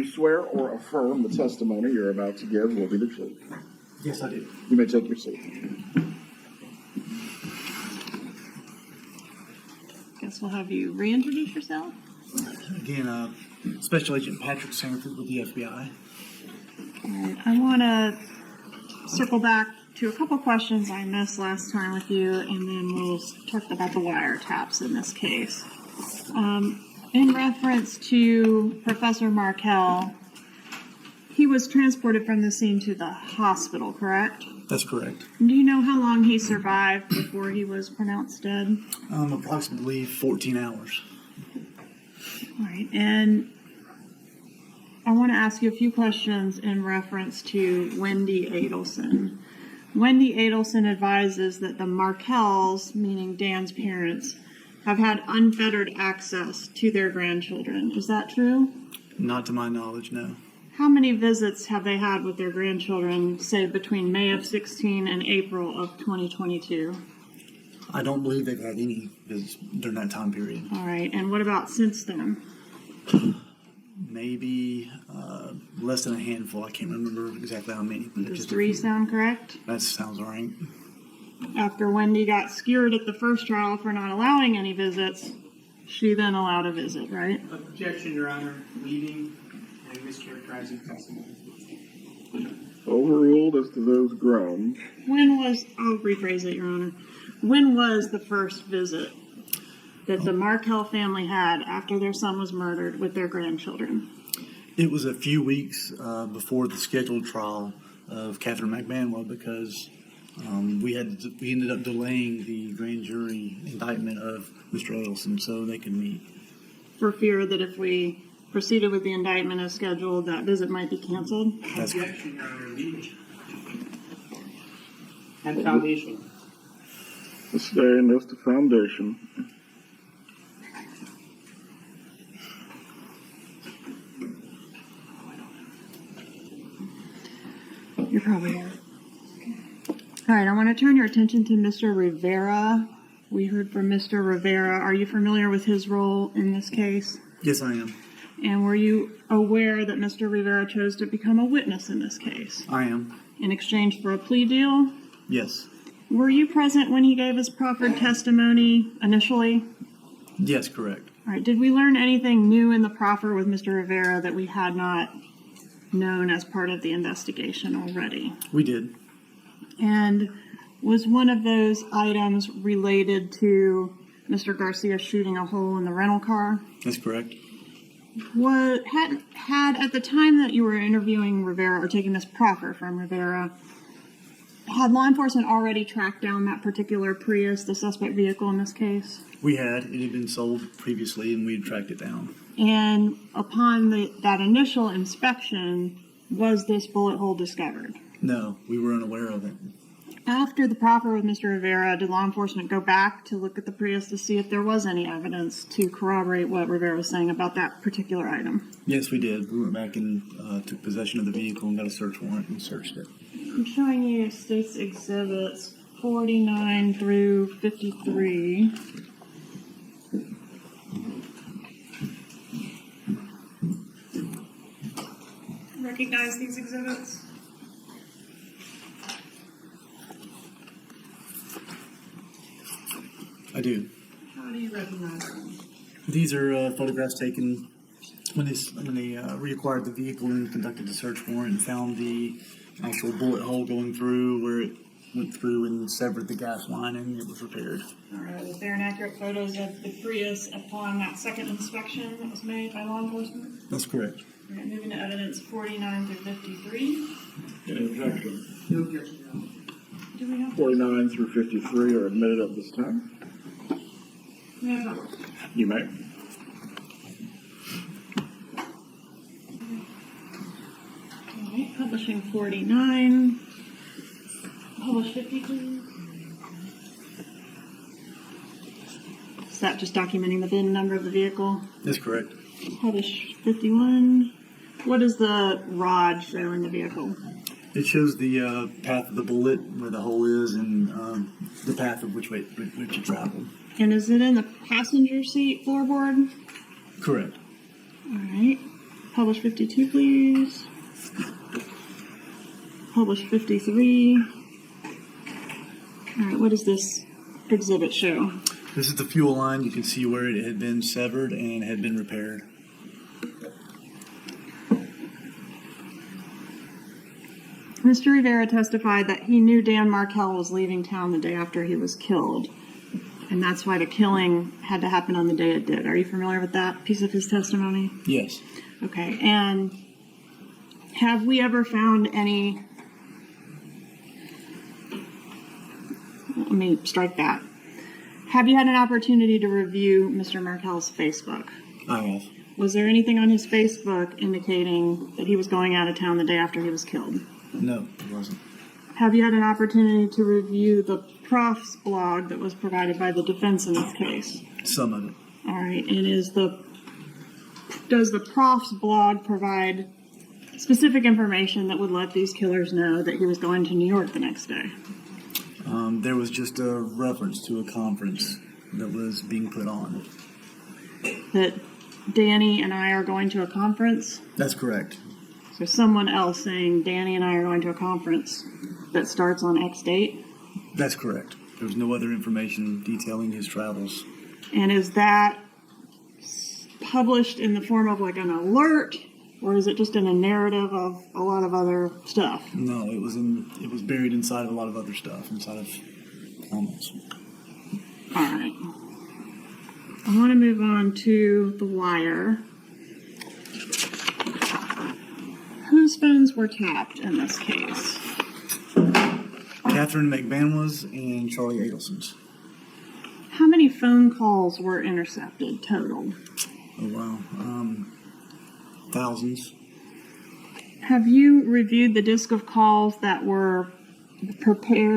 you swear or affirm the testimony you're about to give will be the truth? Yes, I do. You may take your seat. Guess we'll have you reintroduce yourself. Again, Special Agent Patrick Sanford with the FBI. All right, I want to circle back to a couple questions I missed last time with you, and then we'll talk about the wiretaps in this case. In reference to Professor Markel, he was transported from the scene to the hospital, correct? That's correct. Do you know how long he survived before he was pronounced dead? Approximately 14 hours. All right, and I want to ask you a few questions in reference to Wendy Adelson. Wendy Adelson advises that the Markels, meaning Dan's parents, have had unfettered access to their grandchildren. Is that true? Not to my knowledge, no. How many visits have they had with their grandchildren, say, between May of 16 and April of 2022? I don't believe they've had any visits during that time period. All right, and what about since then? Maybe less than a handful. I can't remember exactly how many. But Does just 3 sound correct? That sounds all right. After Wendy got skewered at the first trial for not allowing any visits, she then allowed a visit, right? Objection, Your Honor. Leading and mischaracterizing testimony. Overruled as to those groans. I'll rephrase it, Your Honor. When was the first visit that the Markel family had after their son was murdered with their grandchildren? It was a few weeks before the scheduled trial of Catherine McManwell because we ended up delaying the grand jury indictment of Mr. Adelson so they could meet. For fear that if we proceeded with the indictment as scheduled, that visit might be canceled? That's Objection, Your Honor. Leading and foundation. The stay as to foundation. You're probably right. All right, I want to turn your attention to Mr. Rivera. We heard from Mr. Rivera. Are you familiar with his role in this case? Yes, I am. And were you aware that Mr. Rivera chose to become a witness in this case? I am. In exchange for a plea deal? Yes. Were you present when he gave his proffered testimony initially? Yes, correct. All right, did we learn anything new in the proffer with Mr. Rivera that we had not known as part of the investigation already? We did. And was one of those items related to Mr. Garcia shooting a hole in the rental car? That's correct. Had at the time that you were interviewing Rivera or taking this proffer from Rivera, had law enforcement already tracked down that particular Prius, the suspect vehicle in this case? We had. It had been sold previously, and we had tracked it down. And upon that initial inspection, was this bullet hole discovered? No, we were unaware of it. After the proffer with Mr. Rivera, did law enforcement go back to look at the Prius to see if there was any evidence to corroborate what Rivera was saying about that particular item? Yes, we did. We went back and took possession of the vehicle and got a search warrant and searched it. I'm showing you State's Exhibits 49 through 53. Recognize these exhibits? I do. How do you recognize them? These are photographs taken when they reacquired the vehicle and conducted the search warrant and found the actual bullet hole going through where it went through and severed the gas line and it was repaired. All right. Was there inaccurate photos of the Prius upon that second inspection that was made by law enforcement? That's correct. All right. Moving to evidence 49 through 53. Any objection? No objection, Your Honor. Do we have 49 through 53 are admitted at this time. You may. All right. Publishing 49. Publish 52. Is that just documenting the VIN number of the vehicle? That's correct. Publish 51. What does the rod show in the vehicle? It shows the path of the bullet, where the hole is, and the path of which it traveled. And is it in the passenger seat floorboard? Correct. All right. Publish 52, please. Publish 53. All right, what does this exhibit show? This is the fuel line. You can see where it had been severed and had been repaired. Mr. Rivera testified that he knew Dan Markel was leaving town the day after he was killed, and that's why the killing had to happen on the day it did. Are you familiar with that piece of his testimony? Yes. Okay, and have we ever found any... Let me strike that. Have you had an opportunity to review Mr. Markel's Facebook? I have. Was there anything on his Facebook indicating that he was going out of town the day after he was killed? No, it wasn't. Have you had an opportunity to review the prof's blog that was provided by the defense in this case? Some of it. All right, and does the prof's blog provide specific information that would let these killers know that he was going to New York the next day? There was just a reference to a conference that was being put on. That Danny and I are going to a conference? That's correct. So someone else saying Danny and I are going to a conference that starts on X date? That's correct. There was no other information detailing his travels. And is that published in the form of like an alert, or is it just in a narrative of a lot of other stuff? No, it was buried inside of a lot of other stuff, inside of comments. All right. I want to move on to The Wire. Whose phones were tapped in this case? Catherine McBanwa's and Charlie Adelson's. How many phone calls were intercepted total? Oh, wow. Thousands. Have you reviewed the disc of calls that were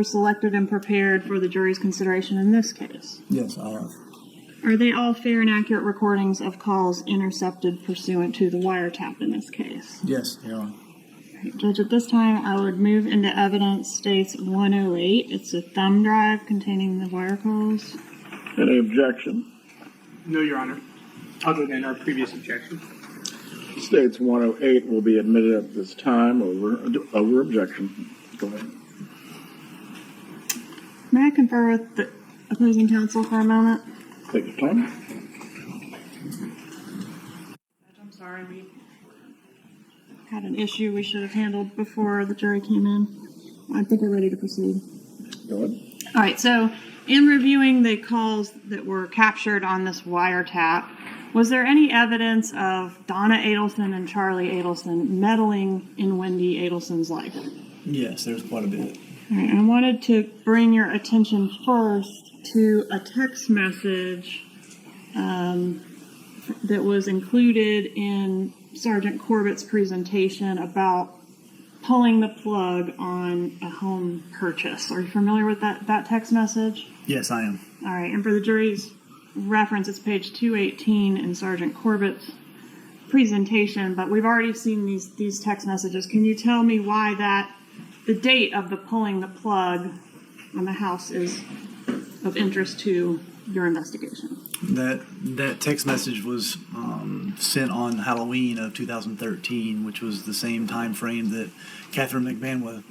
selected and prepared for the jury's consideration in this case? Yes, I have. Are they all fair and accurate recordings of calls intercepted pursuant to the wiretap in this case? Yes, they are. Right, Judge, at this time, I would move into evidence states 108. It's a thumb drive containing the wire calls. Any objection? No, Your Honor, other than our previous objection. States 108 will be admitted at this time over objection. Go ahead. May I confer with the opposing counsel for a moment? Take your time. I'm sorry, we had an issue we should have handled before the jury came in. I think we're ready to proceed. Go ahead. All right, so in reviewing the calls that were captured on this wiretap, was there any evidence of Donna Adelson and Charlie Adelson meddling in Wendy Adelson's life? Yes, there's quite a bit. All right, I wanted to bring your attention first to a text message that was included in Sergeant Corbett's presentation about pulling the plug on a home purchase. Are you familiar with that text message? Yes, I am. All right, and for the jury's reference, it's page 218 in Sergeant Corbett's presentation, but we've already seen these text messages. Can you tell me why the date of the pulling the plug on the house is of interest to your investigation? That text message was sent on Halloween of 2013, which was the same time frame that Catherine McBanwa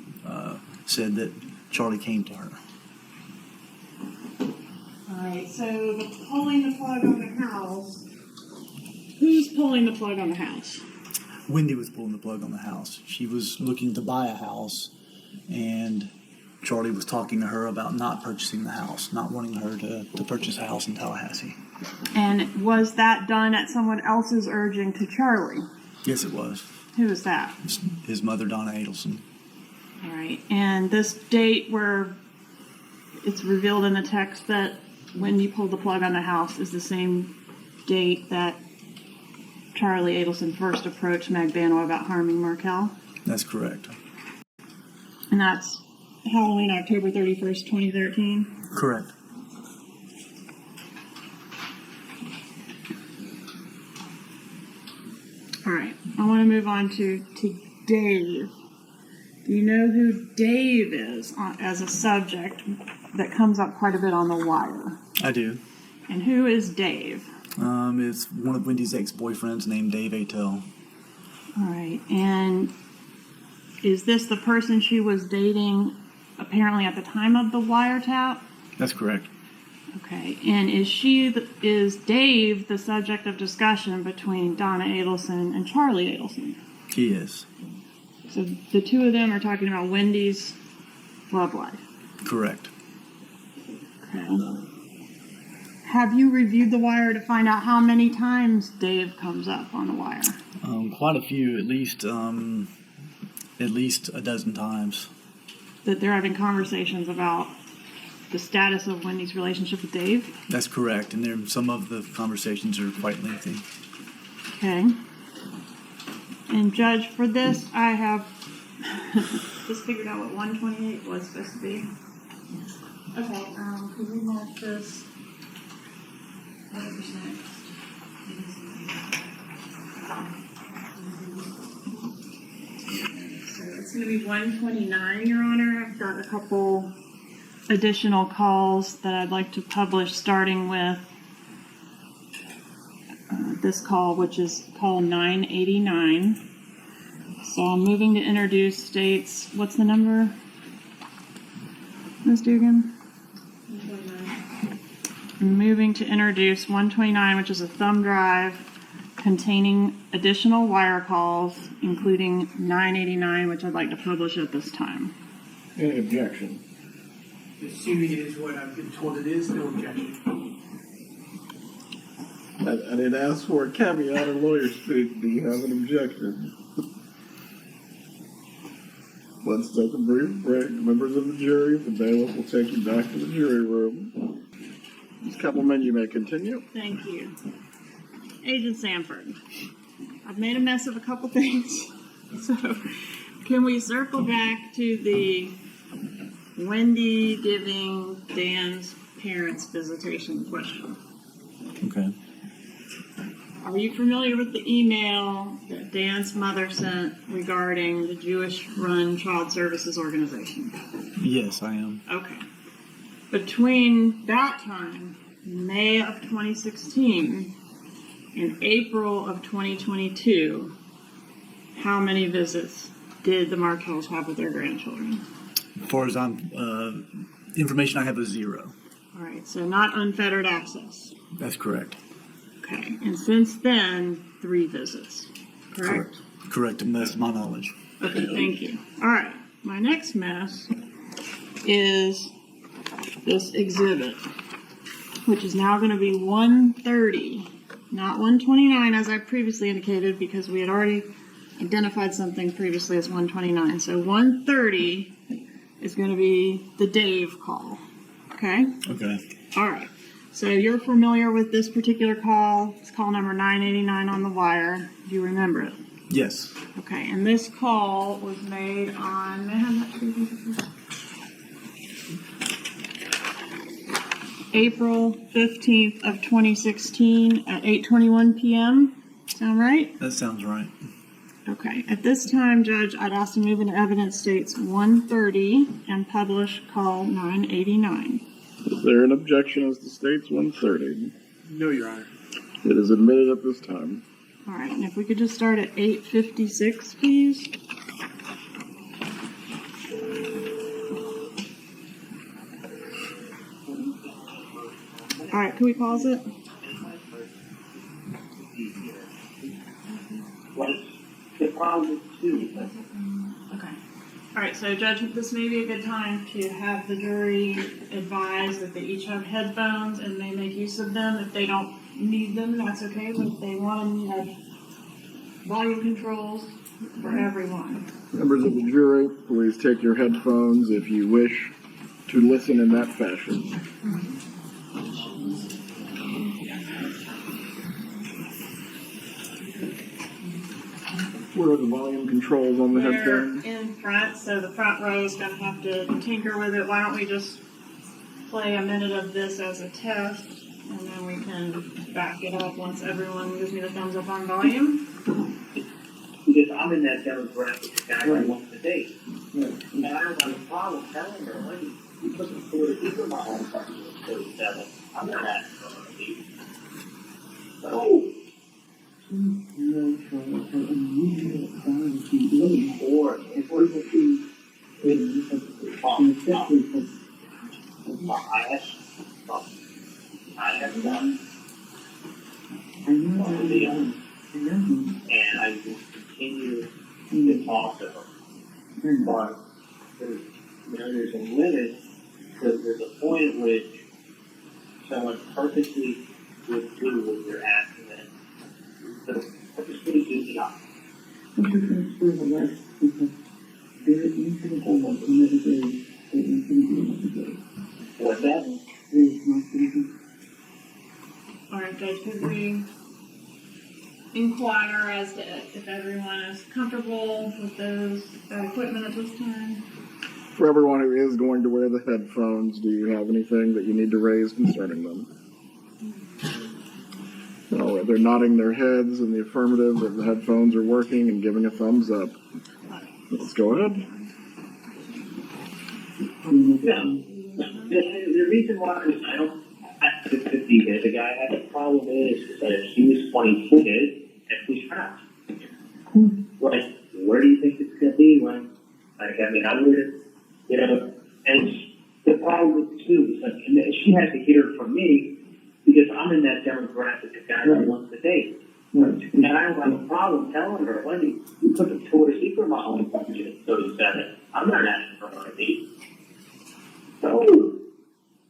said that Charlie came to her. All right, so the pulling the plug on the house, who's pulling the plug on the house? Wendy was pulling the plug on the house. She was looking to buy a house, and Charlie was talking to her about not purchasing the house, not wanting her to purchase a house in Tallahassee. And was that done at someone else's urging to Charlie? Yes, it was. Who was that? His mother, Donna Adelson. All right, and this date where it's revealed in the text that Wendy pulled the plug on the house is the same date that Charlie Adelson first approached McBanwa about harming Markel? That's correct. And that's Halloween, October 31st, 2013? Correct. All right, I want to move on to Dave. Do you know who Dave is as a subject that comes up quite a bit on The Wire? I do. And who is Dave? It's one of Wendy's ex-boyfriends named Dave Attell. All right, and is this the person she was dating apparently at the time of the wiretap? That's correct. Okay, and is Dave the subject of discussion between Donna Adelson and Charlie Adelson? He is. So the two of them are talking about Wendy's love life. Correct. Okay. Have you reviewed the wire to find out how many times Dave comes up on the wire? Quite a few, at least a dozen times. That they're having conversations about the status of Wendy's relationship with Dave? That's correct, and some of the conversations are quite lengthy. Okay. And Judge, for this, I have just figured out what 128 was supposed to be. Okay, could we mark this? What was next? So it's going to be 129, Your Honor. I've got a couple additional calls that I'd like to publish, starting with this call, which is call 989. So I'm moving to introduce states. What's the number, Ms. Dugan? 129. I'm moving to introduce 129, which is a thumb drive containing additional wire calls, including 989, which I'd like to publish at this time. Any objection? Assuming it is what I've been told it is, no objection. I didn't ask for a caveat or lawyer speak. Do you have an objection? Let's take a brief break. Members of the jury, the bailiff will take you back to the jury room. Ms. Kappelman, you may continue. Thank you. Agent Sanford, I've made a mess of a couple things. So can we circle back to the Wendy giving Dan's parents visitation question? Okay. Are you familiar with the email that Dan's mother sent regarding the Jewish-run child services organization? Yes, I am. Okay. Between that time, May of 2016, and April of 2022, how many visits did the Markels have with their grandchildren? As far as information I have is 0. All right, so not unfettered access. That's correct. Okay, and since then, 3 visits, correct? Correct, and that's my knowledge. Okay, thank you. All right, my next mess is this exhibit, which is now going to be 130, not 129 as I previously indicated, because we had already identified something previously as 129. So 130 is going to be the Dave call. Okay? Okay. All right. So you're familiar with this particular call. It's call number 989 on the wire. Do you remember it? Yes. Okay, and this call was made on, may I have that please? April 15th of 2016 at 8:21 p.m. Sound right? That sounds right. Okay. At this time, Judge, I'd ask to move into evidence states 130 and publish call 989. Is there an objection as to states 130? No, Your Honor. It is admitted at this time. All right, and if we could just start at 8:56, please. All right, can we pause it? Okay. All right, so Judge, this may be a good time to have the jury advise that they each have headphones and they make use of them. If they don't need them, that's okay, but if they want them, you have volume controls for everyone. Members of the jury, please take your headphones if you wish to listen in that fashion. Where are the volume controls on the They're headphones? in front, so the front row is going to have to tinker with it. Why don't we just play a minute of this as a test, and then we can back it up once everyone gives me the thumbs up on volume. Because I'm in that demographic, the guy who wants to date. And I don't have a problem telling her, lady, you put the 40, you put my home party at 37. I'm not asking for her to leave. Oh! Or if we're looking I have done, and I will continue to talk to her. But there's a limit, because there's a point at which someone purposely would do what you're asking them. So purposely do the opposite. What's that? All right, Judge, could we inquire as to if everyone is comfortable with that equipment at this time? For everyone who is going to wear the headphones, do you have anything that you need to raise concerning them? No, they're nodding their heads in the affirmative that the headphones are working and giving a thumbs up. Let's go ahead. Yeah. The reason why I don't, the guy had a problem is that if he was 22 and he's trapped. Like, where do you think it's going to be when, like, I mean, I would, and the problem with too is like, and she has to hear it from me because I'm in that demographic of guys that wants to date. And I don't have a problem telling her, Wendy, you put the Victoria's Secret model in budget 37. I'm not asking for her to date. So,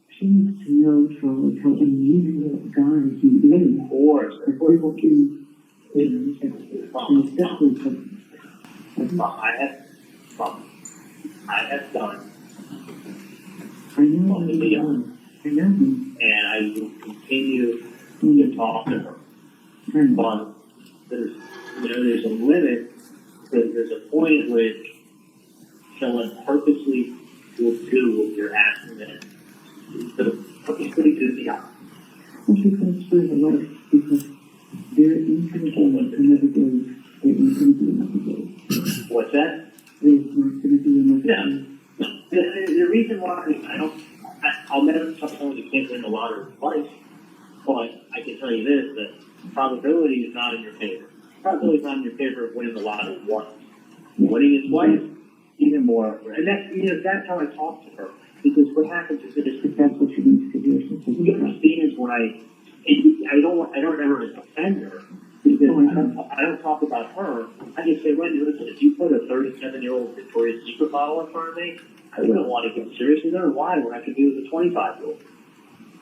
she needs to know from how unusual a guy he is. of course, I have done, I know. and I will continue to talk to her. But there's a limit, because there's a point at which someone purposely will do what you're asking them. So purposely do the opposite. She comes through the life because there is going to be another day. There is going to be another day. What's that? There's not going to be another day. The reason why I'll never tell someone you can't win the lottery twice, but I can tell you this, that probability is not in your favor. Probability is not in your favor of winning the lottery once. Winning it twice, even more. And that's how I talk to her. Because what happens is that That's what she needs to hear. you understand when I don't ever offend her. Because I don't talk about her. I just say, Wendy, listen, if you put a 37-year-old Victoria's Secret bottle in front of me, I wouldn't want to get serious with her. Why? When I could do with a 25-year-old.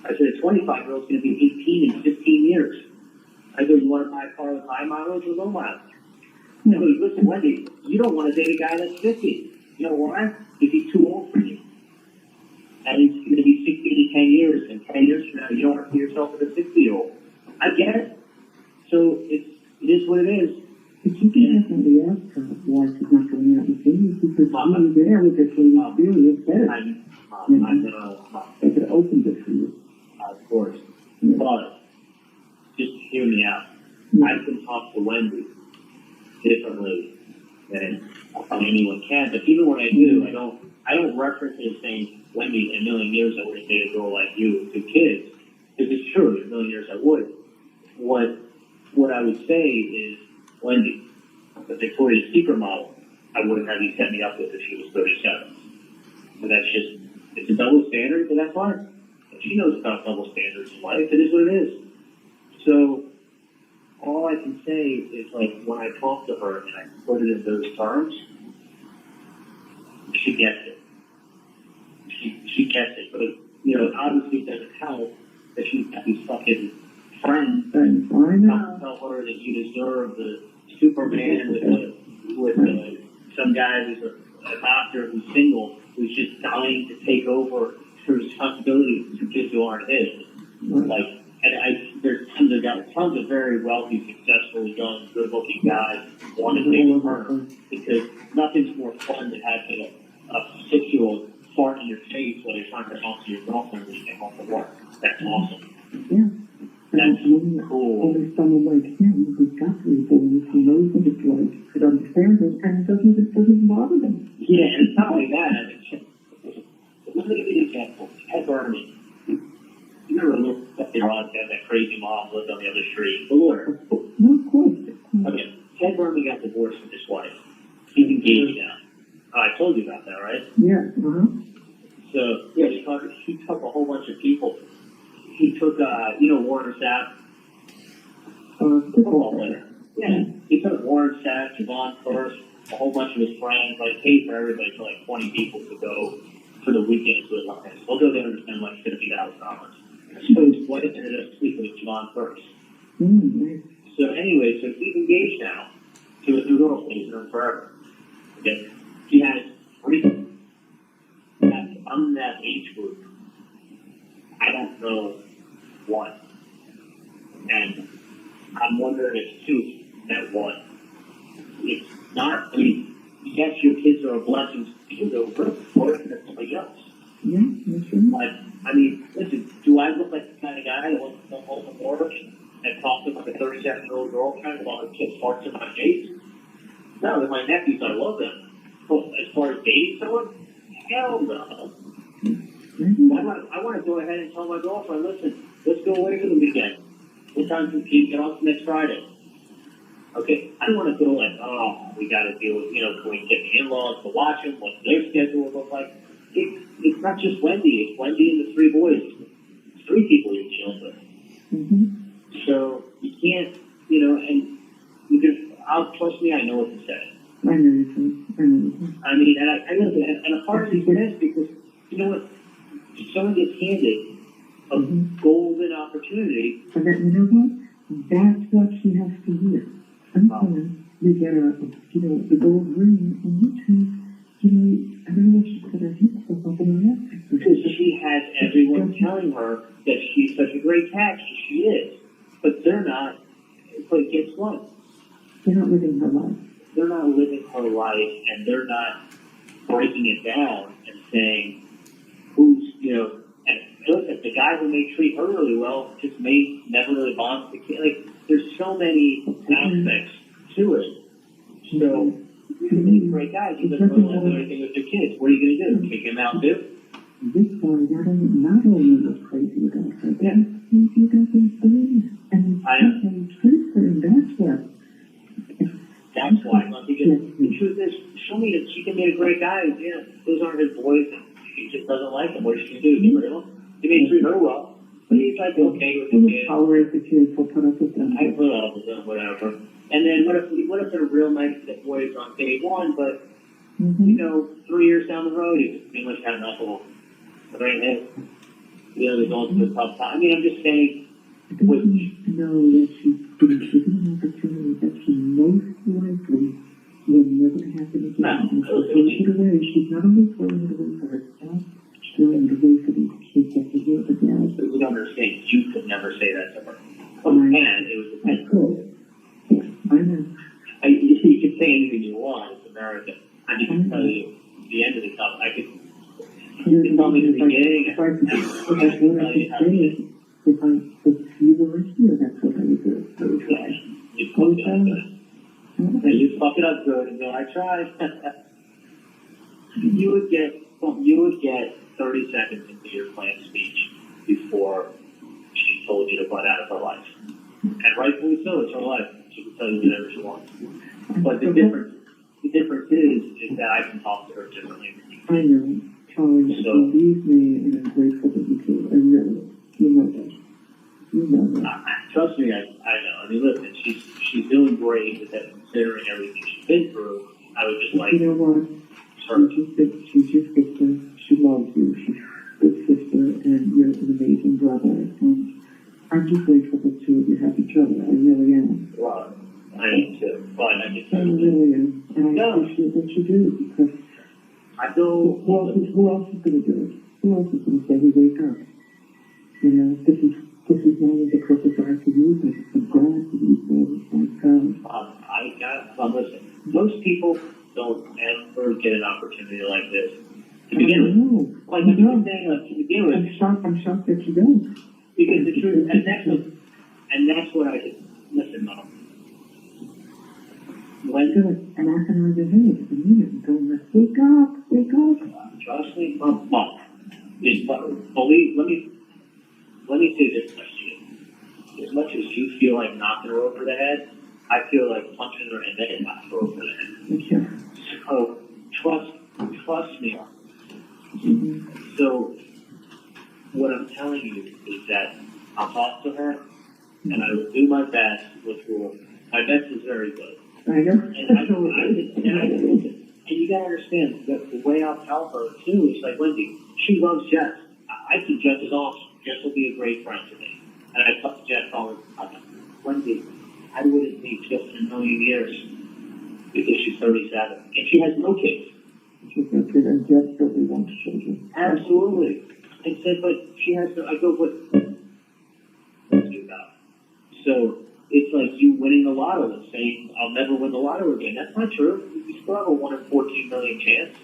I said, a 25-year-old is going to be 18 in 15 years. I go, you want to buy a car with high mileage or low mileage? I go, listen, Wendy, you don't want to date a guy that's 50. You know why? Because he's too old for you. And he's going to be 60 in 10 years. And 10 years from now, you don't want to see yourself as a 60-year-old. I get it. So it is what it is. But you can definitely ask her why she's not going out with you, because you were there with this lady experience better. They could have opened it for you. Of course. But just hear me out. I can talk to Wendy differently than anyone can. But even when I do, I don't reference it as saying, Wendy, in a million years I would have dated a girl like you with 2 kids. Because it's true, in a million years I would. What I would say is, Wendy, the Victoria's Secret model, I wouldn't have you set me up with if she was 37. So that's just, it's a double standard, but that's fine. And she knows about double standards in life. It is what it is. So all I can say is, like, when I talk to her and I put it in those terms, she gets it. She gets it. But, obviously it doesn't help that she's got these fucking friends that tell her that you deserve the Superman with some guy who's a doctor who's single, who's just dying to take over her responsibilities to kids who aren't his. Like, and there's tons of very wealthy, successful, young, good-looking guys who want to date her, because nothing's more fun than having a 6-year-old fart in your face while you're trying to talk to your girlfriend when you get home from work. That's awesome. Yeah. That's cool. Only someone like him who's got 3 boys, who knows what it's like, could understand it, and it doesn't bother them. Yeah, and it's not only that. Let me give you an example. Ted Berman. You You ever look at the broadcast, that crazy mom lived on the other street? The lawyer. No, of course. Okay. Ted Berman got divorced with his wife. He's engaged now. Oh, I told you about that, right? Yeah, So, yeah, he took a whole bunch of people. He took, Warren Sapp, football player. Yeah. He took Warren Sapp, Javon First, a whole bunch of his friends, like paid for everybody for like 20 people to go for the weekend to Atlanta. We'll go there and spend like $50,000. So his wife ended up sleeping with Javon First. So anyway, so he's engaged now to a new girl, he's known forever. Okay. He has 3. I'm in that age group. I don't know one. And I'm wondering if 2 that 1. It's not, I mean, yes, your kids are a blessing to you, they're worse than somebody else. Yeah, that's right. But, I mean, listen, do I look like the kind of guy that wants to come home from work and talk to like a 37-year-old girlfriend while her kid farts in my face? No, they're my nephews, I love them. But as far as dating someone, hell no. I want to go ahead and tell my girlfriend, listen, let's go away for the weekend. What time can you get off next Friday? Okay, I don't want to go like, oh, we got to deal with, can we get the in-laws to watch them? What's their schedule look like? It's not just Wendy. It's Wendy and the 3 boys. It's 3 people you're dealing with. So you can't, and you can. Trust me, I know what to say. I know you can. I mean, and a part of me is pissed because you know what? Someone gets handed a golden opportunity. But you know what? That's what she has to hear. Sometimes you get the gold ring, and you can, I don't know if she's got her hips up in her ass. Because she has everyone telling her that she's such a great catch, and she is. But they're not. But guess what? They're not living her life. They're not living her life, and they're not breaking it down and saying who's, and listen, the guy who may treat her really well just may never really bond with the kid. Like, there's so many aspects to it. So, you can be a great guy. He doesn't really do anything with your kids. What are you going to do? Kick him out too? This guy not only was crazy about her, but he got these beliefs. And he treats her, and that's what. That's why. Because the truth is, show me that she can be a great guy. Those aren't his boys, and she just doesn't like them. What is she going to do? Get rid of them? He may treat her well, but he's like okay with the kids. Tolerate the kids. He'll put up with them. I put up with them, whatever. And then what if they're real nice to the boys on day 1, but 3 years down the road, he's pretty much had enough of them. Right? They're going through a tough time. I mean, I'm just saying. Know that she's been given an opportunity that she most likely will never happen again. And she's throwing it away. She's not only throwing it away for herself, she's throwing it away for these kids that they hear the dad. You don't understand. You could never say that to her. And it was the I could. I know. You can say anything you want. It's America. I can tell you the end of the cup. I could. You can tell me the beginning. If I was university, that's what I would do. I would try. You fuck it up good. You fuck it up good and go, I tried. You would get 30 seconds into your planned speech before she told you to butt out of her life. And rightfully so, it's her life. She can tell you whatever she wants. But the difference is that I can talk to her differently than you can. I know. Charlie, believe me, and I'm grateful that you do. I really, you know that. Trust me, I know. I mean, listen, she's doing great with that, considering everything she's been through. I would just like. You know what? She's your sister. She loves you. She's a good sister, and you're an amazing brother. And I'm just grateful that 2 of you have each other. I really am. Well, I am too. But I just. I really am, and I appreciate what you do because. I know. Who else is going to do it? Who else is going to say, "Hey, wake up"? This is not the purpose I could use it. I'm glad to use it. Listen, most people don't ever get an opportunity like this to begin with. Like, to begin with. I'm shocked that you don't. Because the truth, and that's what I did. Listen, Mom. Good. And I can raise your hand. And you didn't go, wake up. Trust me, Mom. Let me let me say this much to you. As much as you feel like knocking her over the head, I feel like punching her and then knocking her over the head. Okay. So trust me. Mm-hmm. So what I'm telling you is that I'll talk to her and I will do my best, my best is very good. I know. And you gotta understand that the way I'll tell her too is like, Wendy, she loves Jess. I think Jess is awesome. Jess will be a great friend to me. And I talk to Jess all the time. Wendy, I wouldn't meet Jess in a million years because she's 37 and she has no kids. She's not good, and desperately wants children. Absolutely. I said, but she has to, I go, but let's do that. So it's like you winning the lotto and saying, I'll never win the lotto again. That's not true. You still have a 1 in 14 million chance.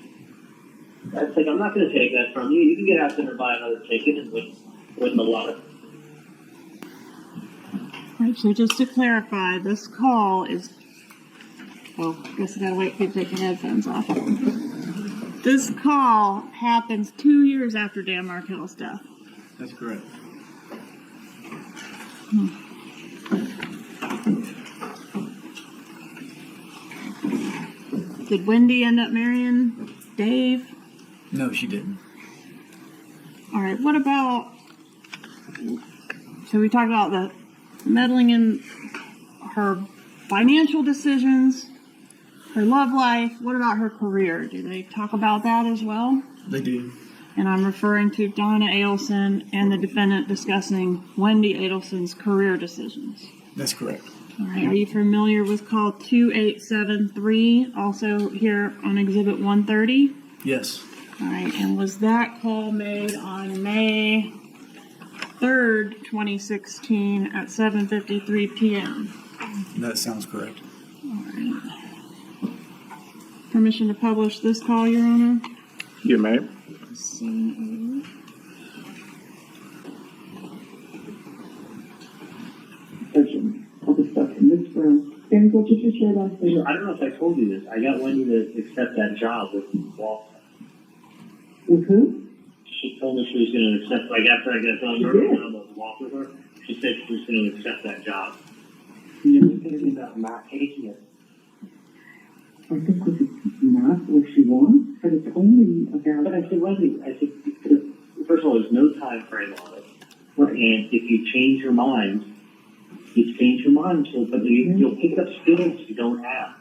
That's like, I'm not going to take that from you. You can get out there and buy another ticket and win the lotto. Right, so just to clarify, this call is, oh, I guess I gotta wait for you to take your headphones off. This call happens 2 years after Dan Markel's death. That's correct. Did Wendy end up marrying Dave? No, she didn't. All right, what about, so we talked about the meddling in her financial decisions, her love life. What about her career? Do they talk about that as well? They do. And I'm referring to Donna Adelson and the defendant discussing Wendy Adelson's career decisions. That's correct. All right, are you familiar with call 2873, also here on Exhibit 130? Yes. All right, and was that call made on May 3rd, 2016 at 7:53 p.m.? That sounds correct. All right. Permission to publish this call, Your Honor? You may. Searching all the stuff in this room. And what did you share last night? I don't know if I told you this. I got Wendy to accept that job with Walt. With who? She told me she was going to accept, like after I got done working on the walk with her, she said she was going to accept that job. You She was thinking about not taking it. I think this is not what she wants, but it's only about. But I said, Wendy, first of all, there's no time frame on it. Right. And if you change your mind, you change your mind, so, but you'll pick up skills you don't have.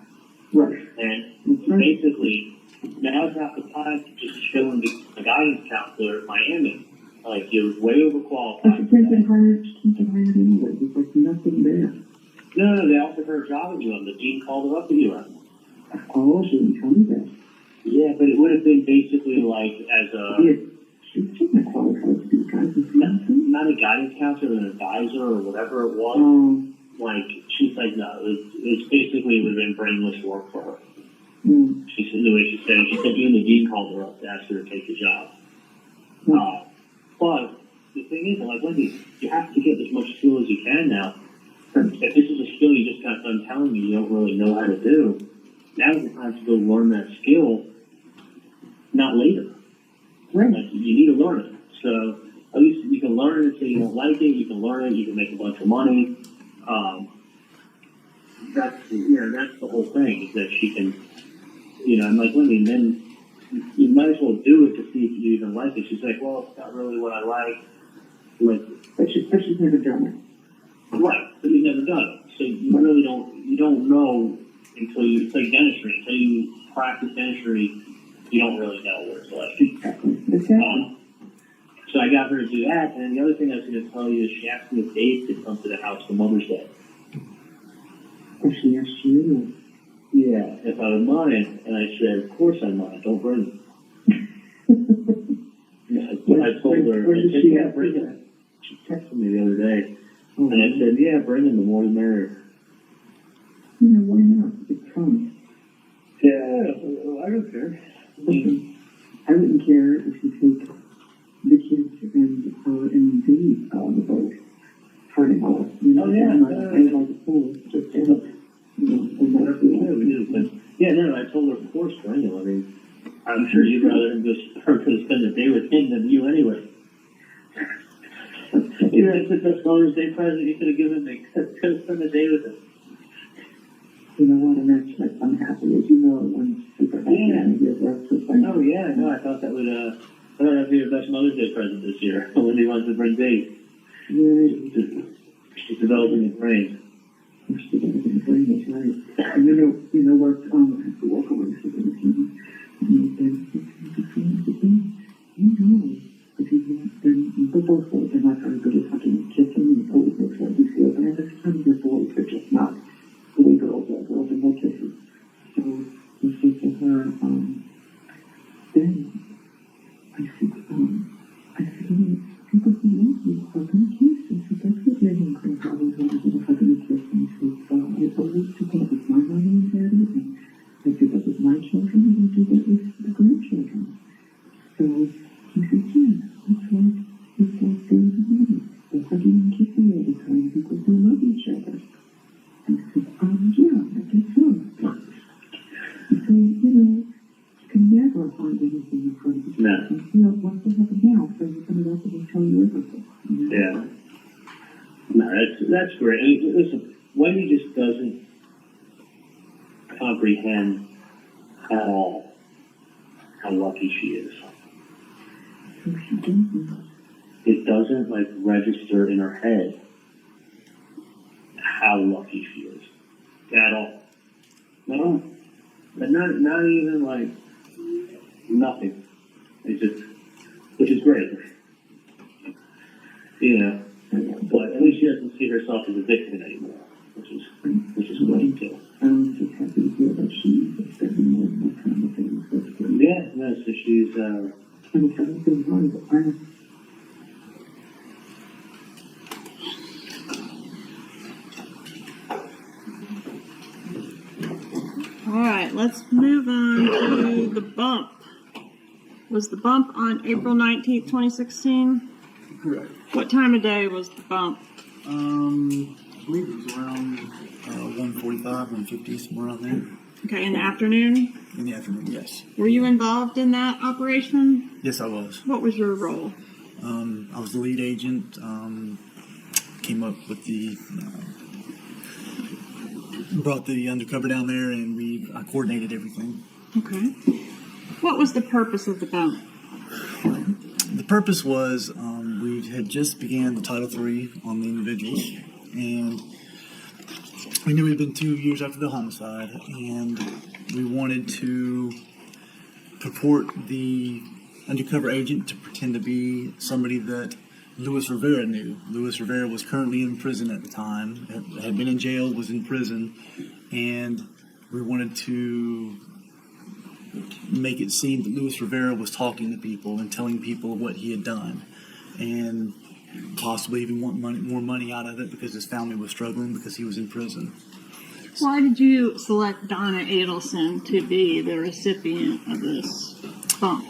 Right. And basically, now's not the time to just chill and be a guidance counselor at Miami. Like, you're way overqualified. But she can't get hired, anyway. There's like nothing there. No, they offered her a job at UM. The dean called her up at UM. Oh, she didn't tell me that. Yeah, but it would have been basically like as a, Yeah, she's not qualified to be guidance counselor. not a guidance counselor, an advisor or whatever it was. Like, she's like, no, it's basically it would have been brainless work for her. She said, the way she said it, she said even the dean called her up to ask her to take the job. But the thing is, like, Wendy, you have to get as much skill as you can now. If this is a skill you just got done telling me you don't really know how to do, now's the time to go learn that skill, not later. Right. Like, you need to learn it. So at least you can learn it until you don't like it. You can learn it. You can make a bunch of money. That's the whole thing, is that she can, I'm like, Wendy, and then you might as well do it to see if you even like it. She's like, well, it's not really what I like. Like, But she's never done it. right, but you've never done it. So you really you don't know until it's like dentistry. Until you practice dentistry, you don't really know what it's like. Exactly. So I got her to do that, and then the other thing I was going to tell you is she asked me if Dave could come to the house for Mother's Day. If she asked you. Yeah, if I would mind, and I said, of course I mind, don't bring him. I told her, Where I did said, she yeah, ask bring you him. She texted me the other day, Oh, and I said, yeah, bring him, the more the merrier. why not? It's fun. Yeah, I don't care. Listen, I wouldn't care if you take the kids and her and Dave on the boat for an hour. Oh, yeah. And like a pool, just to help, Whatever we do, but yeah, no, I told her, of course, bring him. I mean, I'm sure you'd rather him her to spend the day with him than you anyway. You know, it's the Father's Day present you could have given me. Could have spent the day with him. You know what, and that's like, I'm happy, as you know, I'm super happy. Yeah. And you're right, so thank Oh you. yeah, no, I thought that would that'd be your best Mother's Day present this year. When he wants to bring dates. Yeah, She's developing his brain. it's very much right. And you know what, I have to walk away from the TV. And then, you know, if he's not, then the both boys are not very good at fucking kissing and always makes like you feel bad. Every time your boys are just not the way girls are. Girls are no kisses. So, he said to her, then, I said, people who love you are going to kiss. I said, that's what living girls always want to do, if I'm going to kiss. And he said, I always do that with my mommy and daddy, and I do that with my children, and I do that with the grandchildren. So, he said, yeah, it's like days and nights. They're hugging and kissing all the time because they love each other. And I said, yeah, I guess so. So, you know, you can never find anything in front of you. No. And, you know, once they have a mouth, they're going to open and tell you everything. You know? Yeah. No, that's great. I mean, listen, Wendy just doesn't comprehend at all how lucky she is. So she doesn't. It doesn't like register in her head how lucky she is at all. No, but not even like nothing. It's just, which is great, you know. But at least she doesn't see herself as a victim anymore, which is great too. I'm just happy to hear that she's spending more and more time with things. That's good. Yeah, no. So she's And it's everything right. All right, let's move on to the bump. Was the bump on April 19th, 2016? Correct. What time of day was the bump? I believe it was around 1:45, 1:50, somewhere around there. Okay, in the afternoon? In the afternoon, yes. Were you involved in that operation? Yes, I was. What was your role? I was the lead agent. Came up with brought the undercover down there, and I coordinated everything. Okay. What was the purpose of the bump? The purpose was we had just began the Title III on the individuals, and we knew it had been 2 years after the homicide, and we wanted to purport the undercover agent to pretend to be somebody that Luis Rivera knew. Luis Rivera was currently in prison at the time, had been in jail, was in prison, and we wanted to make it seem that Luis Rivera was talking to people and telling people what he had done, and possibly even want more money out of it because his family was struggling because he was in prison. Why did you select Donna Adelson to be the recipient of this bump?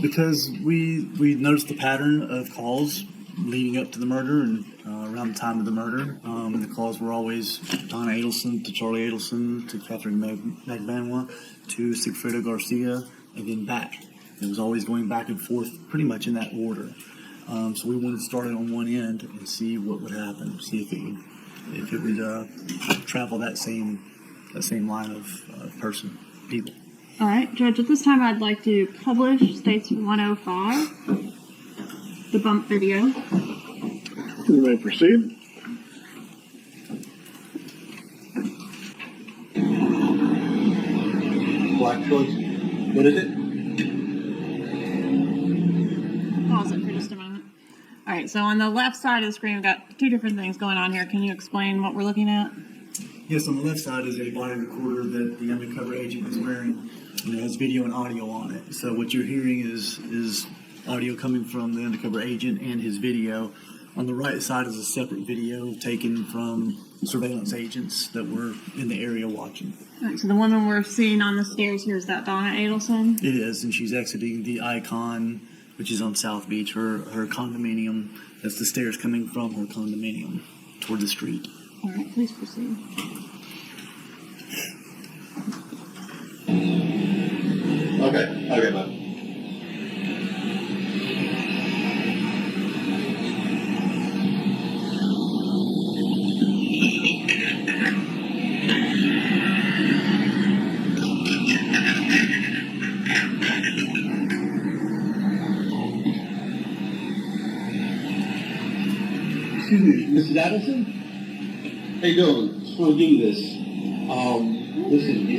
Because we noticed the pattern of calls leading up to the murder and around the time of the murder. The calls were always Donna Adelson to Charlie Adelson to Catherine Magbanwa to Sigfredo Garcia and then back. It was always going back and forth pretty much in that order. So we wanted to start it on one end and see what would happen, see if it would travel that same line of people. All right, Judge, at this time I'd like to publish States 105, the bump video. You may proceed. Black choice. What is it? Pause it for just a moment. All right, so on the left side of the screen, we've got two different things going on here. Can you explain what we're looking at? Yes, on the left side is a body recorder that the undercover agent was wearing. And it has video and audio on it. So what you're hearing is audio coming from the undercover agent and his video. On the right side is a separate video taken from surveillance agents that were in the area watching. All right, so the woman we're seeing on the stairs here, is that Donna Adelson? It is, and she's exiting the Icon, which is on South Beach, her condominium. That's the stairs coming from her condominium toward the street. All right, please proceed. Okay, bud. Excuse me, Mrs. Adelson? How you doing? Just want to give you this. Listen.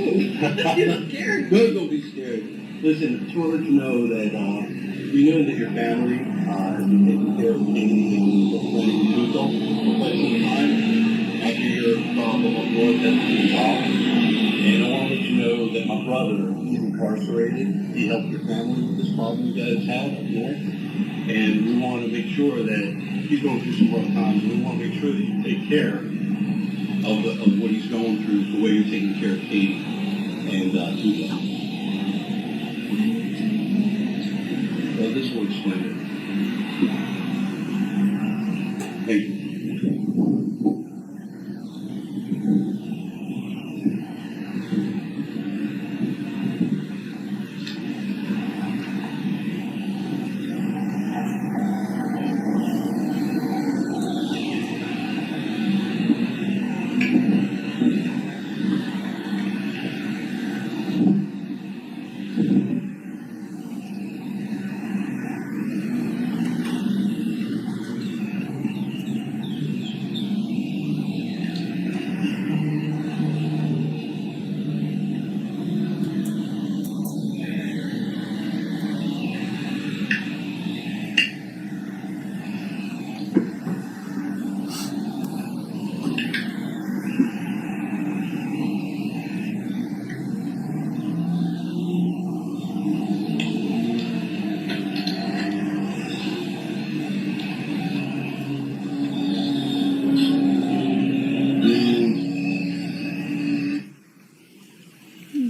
Don't be scared. Listen, just want to let you know that we know that your family has been taking care of anything that's ready to do so for quite some time after your problem of blood that's been solved. And I want to let you know that my brother is incarcerated. He helped your family with this problem you guys had up north. And we want to make sure that he's going through some rough times. We want to make sure that you take care of what he's going through, the way you're taking care of Katie and Tuba. Well, this will explain it. Thank you.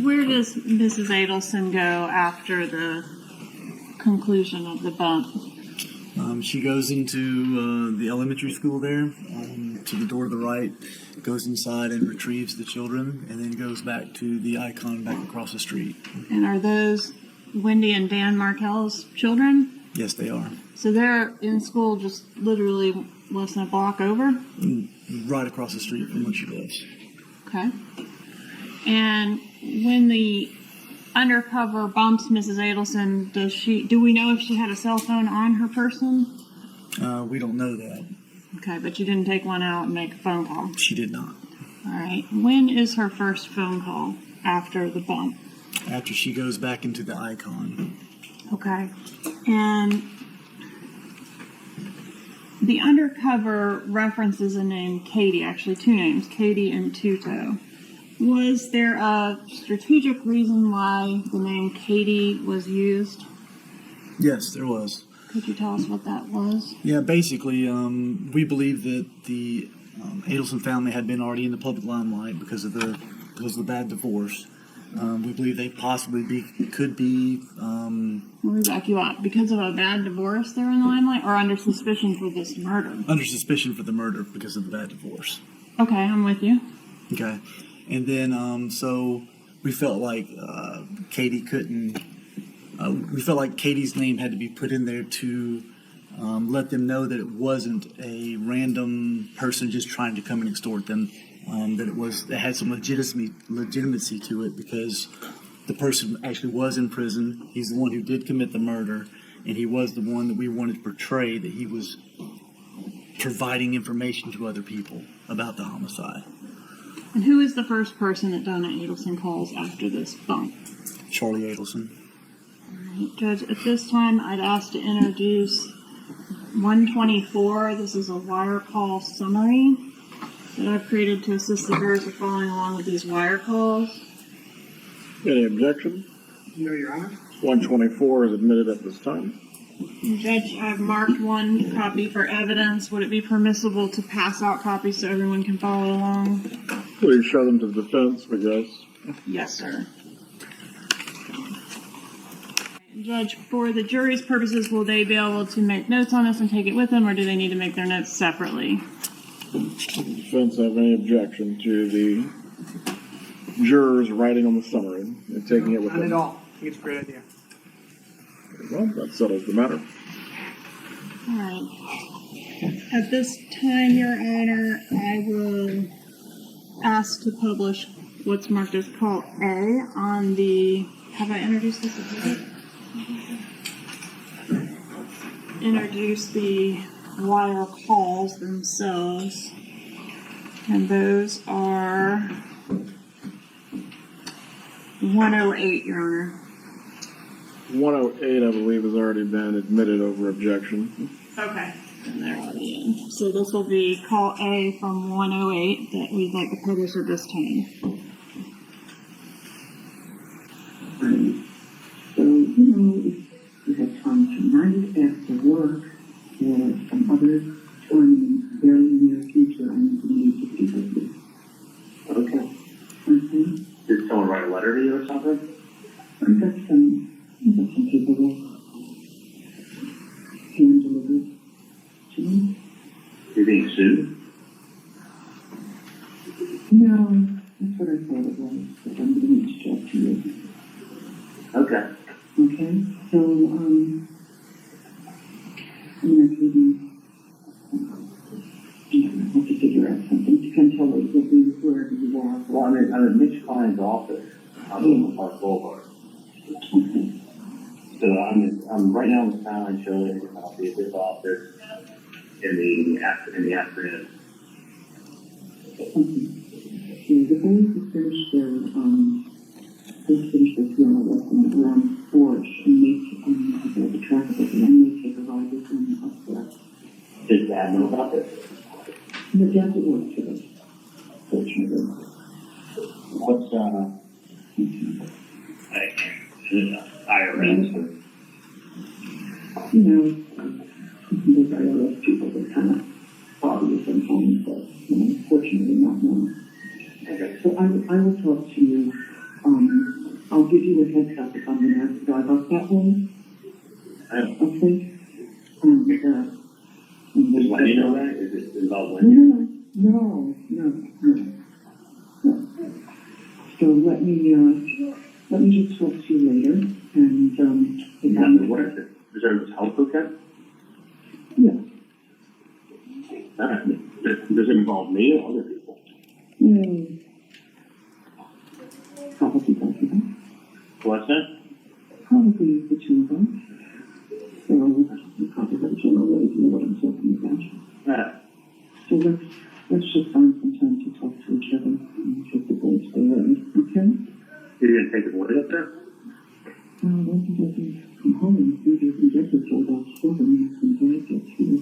Where does Mrs. Adelson go after the conclusion of the bump? She goes into the elementary school there, to the door to the right, goes inside and retrieves the children, and then goes back to the icon back across the street. And are those Wendy and Dan Markel's children? Yes, they are. So they're in school just literally less than a block over? Right across the street from where she lives. Okay. And when the undercover bumps Mrs. Adelson, do we know if she had a cell phone on her person? We don't know that. Okay, but you didn't take one out and make a phone call. She did not. All right. When is her first phone call after the bump? After she goes back into the icon. Okay. And the undercover references a name, Katie, actually two names, Katie and Tuto. Was there a strategic reason why the name Katie was used? Yes, there was. Could you tell us what that was? Yeah, basically, we believe that the Adelson family had been already in the public limelight because of the bad divorce. We believe they possibly could be. Let me back you up. Because of a bad divorce, they're in the limelight, or under suspicion for this murder? Under suspicion for the murder because of the bad divorce. Okay, I'm with you. Okay, and then so we felt like Katie couldn't. We felt like Katie's name had to be put in there to let them know that it wasn't a random person just trying to come and extort them. That it had some legitimacy to it because the person actually was in prison. He's the one who did commit the murder, and he was the one that we wanted to portray that he was providing information to other people about the homicide. And who is the first person that Donna Adelson calls after this bump? Charlie Adelson. Judge, at this time, I'd ask to introduce 124. This is a wire call summary that I've created to assist the jurors with following along with these wire calls. Any objection? No, Your Honor. 124 is admitted at this time. Judge, I've marked one copy for evidence. Would it be permissible to pass out copies so everyone can follow along? Please show them to the defense, I guess. Yes, sir. Judge, for the jury's purposes, will they be able to make notes on this and take it with them, or do they need to make their notes separately? Does the defense have any objection to the jurors writing on the summary and taking it with them? Not at all. I think it's a great idea. Well, that settles the matter. All right. At this time, Your Honor, I will ask to publish what's marked as call A on the... Have I introduced this? Introduce the wire calls themselves. And those are 108, Your Honor. 108, I believe, has already been admitted over objection. Okay. And they're already in. So this will be call A from 108 that we'd like to publish at this time. Right. So, you know, if you have time tonight after work or some other time in the very near future, I need to speak with you. Okay. Okay? Did someone write a letter to you or something? I've got some paperwork hand delivered to me. You're being sued? No, that's what I thought it was, but I'm going to talk to you. Okay. Okay? So, I'm going to have to figure out something to come tell us what we wherever you are. Well, I'm at Mitch Klein's office on Oakland Park Boulevard. Okay. So I'm right now in the Skyline Showing. I'll be at this office in the afternoon. Yeah, the boys have finished their piano lesson. We're on the porch and make the traffic and then they take a ride with them up there. Does Dad know about this? And the dad that works for us, fortunately. What's IRS? Or? You know, those IRS people that kind of bother you sometimes, but fortunately not now. Okay. So I will talk to you. I'll give you a heads up if I'm going to have to drive up that way. Okay? And Does Wendy know that? Is it involved Wendy? No. So let me just talk to you later, and What is it? Is there a health okay? yeah. Does it involve me or other people? Probably both of us. What's that? Probably the two of us. So you probably don't already know what I'm talking about. So let's just find some time to talk to each other and get the boys stay ready, okay? You're gonna take the boys up there? When he doesn't come home, he doesn't get here till about 7 when Dad gets here.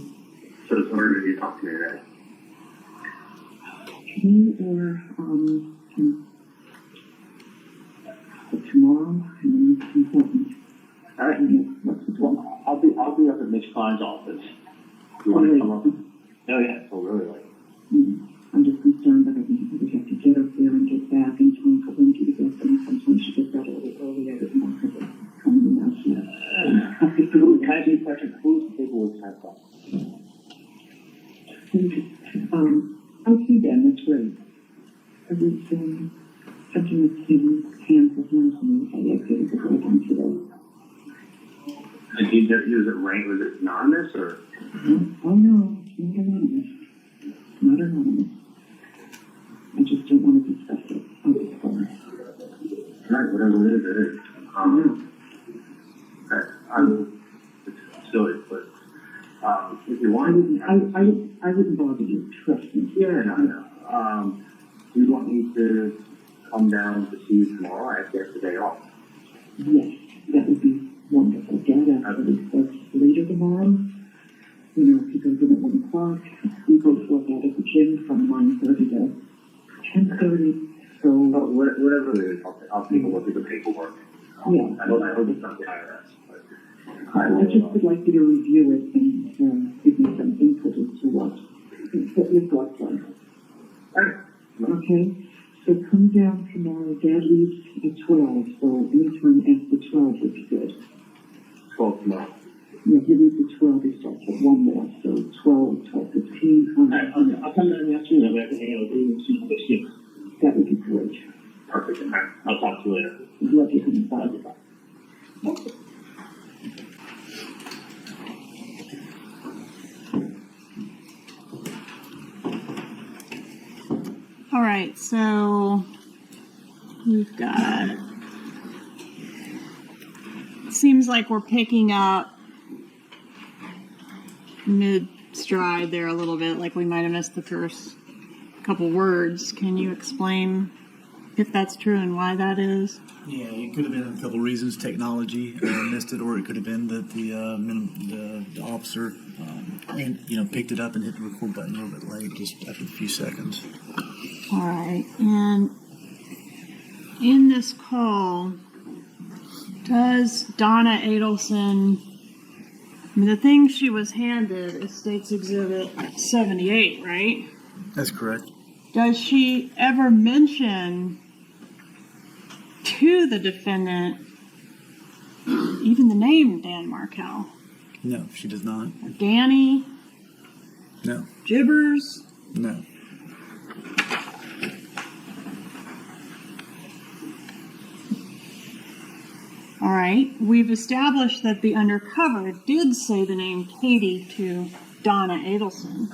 So it's harder to talk to me today. Today or tomorrow, and then it's important. All right. What's the Well, I'll be up at Mitch Klein's office. You want to come up? Oh yeah, it's really late. I'm just concerned that I would have to get up there and get back in time for Wendy to get them. Sometimes she gets out a little early. I didn't want her to come in and Can I ask you a question? Who's the paperwork type of? I see Ben, that's great. I was something that's in hands of me. I acted as a program today. And he was it ranked? Was it anonymous or? Oh no, it's not anonymous. Not anonymous. I just don't want to discuss it on the phone. Right, whatever it is. It's silly, but if you want, I wouldn't bother you. Trust me. yeah, no. Do you want me to come down to see you tomorrow? I have to get the day off. Yes, that would be wonderful. Dad actually starts later tomorrow. You know, he goes in at 1 o'clock. We both work out at the gym from 9:30 to 10:30. So Whatever it is, I'll take a look at the paperwork. yeah, I hope it's not the IRS. But I just would like you to review it and give me some input as to what your thoughts are. all right. Okay, so come down tomorrow. Dad leaves at 12, so anytime after 12 would be good. 12 tomorrow. Yeah, he leaves at 12, he starts at 1 more, so 12, 12:15. All right, I'll come down in the afternoon. I'll have to hang out with you and see what you. That would be great. Perfect. All right, I'll talk to you later. I'd love you coming by. All right, so we've got, it seems like we're picking up mid stride there a little bit, like we might have missed the first couple words. Can you explain if that's true and why that is? Yeah, it could have been a couple reasons. Technology missed it, or it could have been that the officer picked it up and hit the record button a little bit late, just after a few seconds. All right. And in this call, does Donna Adelson, the thing she was handed is State's Exhibit 78, right? That's correct. Does she ever mention to the defendant even the name Dan Markel? No, she does not. Or Danny? No. Jibbers? No. All right. We've established that the undercover did say the name Katie to Donna Adelson.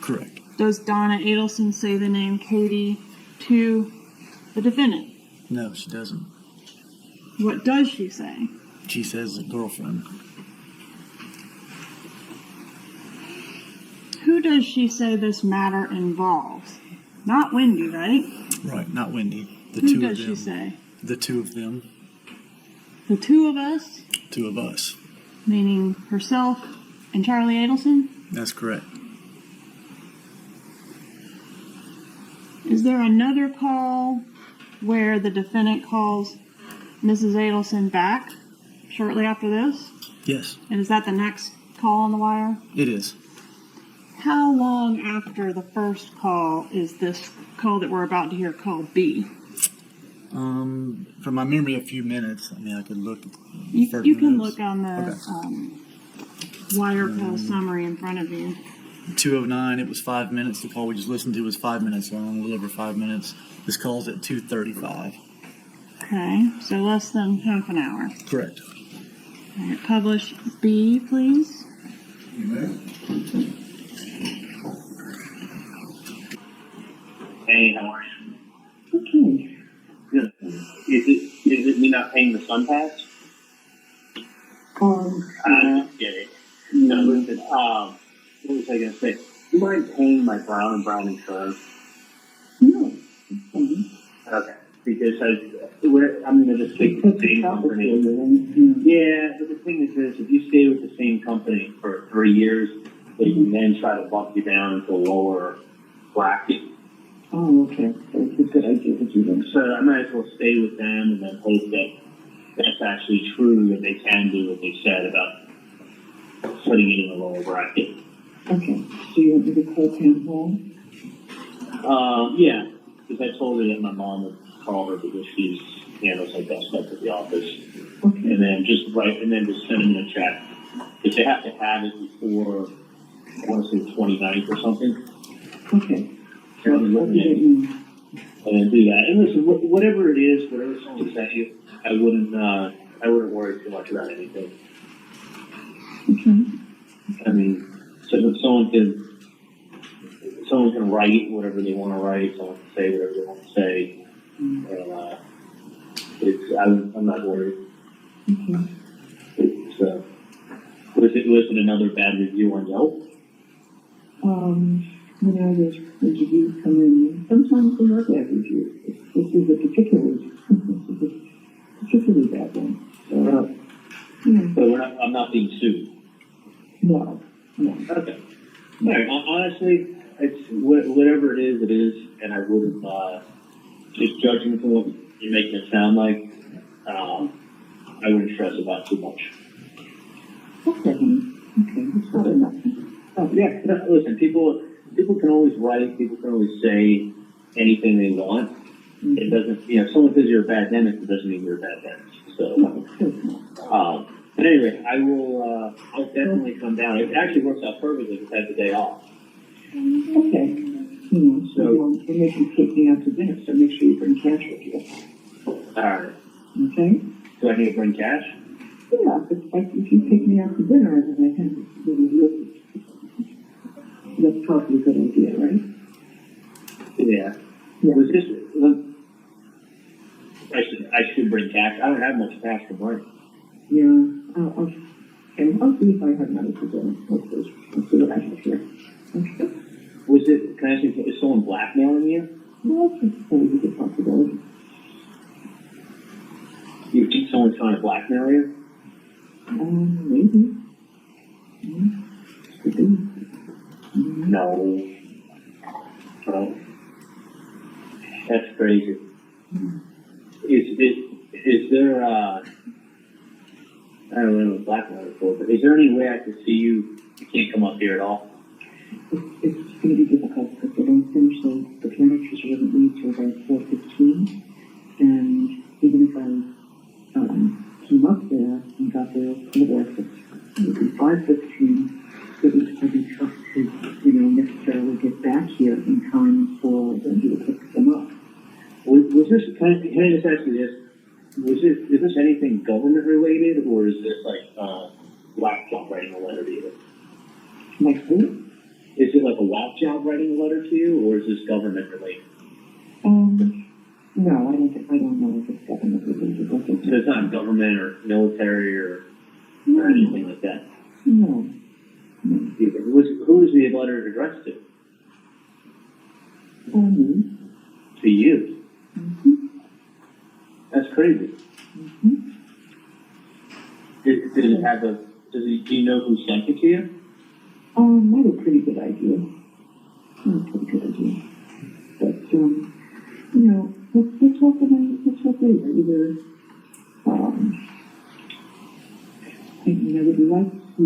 Correct. Does Donna Adelson say the name Katie to the defendant? No, she doesn't. What does she say? She says a girlfriend. Who does she say this matter involves? Not Wendy, right? Right, not Wendy. The Who two does of them. she say? The two of them. The two of us? Two of us. Meaning herself and Charlie Adelson? That's correct. Is there another call where the defendant calls Mrs. Adelson back shortly after this? Yes, And is that the next call on the wire? it is. How long after the first call is this call that we're about to hear called B? From my memory, a few minutes. I mean, I could look. You can look on the Okay. wire call summary in front of you. 2:09. It was 5 minutes. The call we just listened to was 5 minutes long, a little over 5 minutes. This call's at 2:35. Okay, so less than half an hour. Correct. All right, publish B, please. Hey, how are you? Okay. Good. Is it me not paying the sun pass? Yeah. Just kidding. No, listen, what was I going to say? Do you mind paying my Brown and Brown insurance? No. It's fine. Okay. Because I'm going to just stick with the same company. Yeah, but the thing is this, if you stay with the same company for 3 years, they can then try to bump you down into a lower bracket. Oh, okay. So it's a good idea to do them. So I might as well stay with them and then hope that that's actually true, that they can do what they said about putting it in a lower bracket. Okay. So you want me to call Pam Hall? Yeah, because I told her that my mom would call her because she handles like that stuff at the office. Okay. And then just send them a check. If they have to have it before, I want to say 29th or something. Okay. So I'm looking at it and then do that. And listen, whatever it is, whatever someone sent you, I wouldn't worry too much about anything. Okay. I mean, so if someone can write whatever they want to write, someone can say whatever they want to say, and I'm not worried. Okay. Was it another bad review on Yelp? There's reviews come in. Sometimes they are bad reviews. This is a particularly bad one. So, yeah. So I'm not being sued. No. Okay. All right. Honestly, it's whatever it is, and I wouldn't just judging from what you're making it sound like. I wouldn't stress about too much. Okay. That's not enough. Oh, yeah. Listen, people can always write. People can always say anything they want. Mm-hmm. It doesn't. If someone says you're a bad dentist, it doesn't mean you're a bad dentist. So. No. But anyway, I'll definitely come down. It actually works out perfectly because I have the day off. Okay. So they can take me out to dinner, so make sure you bring cash with you. All right. Okay? Do I need to bring cash? Yeah, if you take me out to dinner, then I can that's probably a good idea, right? Yeah. Was this? I should bring cash. I don't have much cash to bring. Yeah. And I'll see if I have another present. Let's see what I have here. Okay. Was it, can I ask you, is someone blackmailing you? Well, it's always a good possibility. You think someone's trying to blackmail you? Maybe. Could be. No. Oh. That's crazy. Is there, I don't know what blackmail is for, but is there any way I could see you? You can't come up here at all? It's going to be difficult because they don't finish the furniture wouldn't leave till about 4:15. And even if I came up there and got there for it would be 5:15. It would be tough to, necessarily get back here in time for them to pick them up. Was this, can I just ask you this? Is this anything government related, or is this like, whack job writing a letter to you? Like who? Is it like a whack job writing a letter to you, or is this government related? No, I don't know if it's government related. So it's not government or military or anything like that? No. Who is the letter addressed to? Me. To you? Mm-hmm. That's crazy. Mm-hmm. Did it have do you know who sent it to you? I have a pretty good idea. But, let's talk later. Either, I would like to,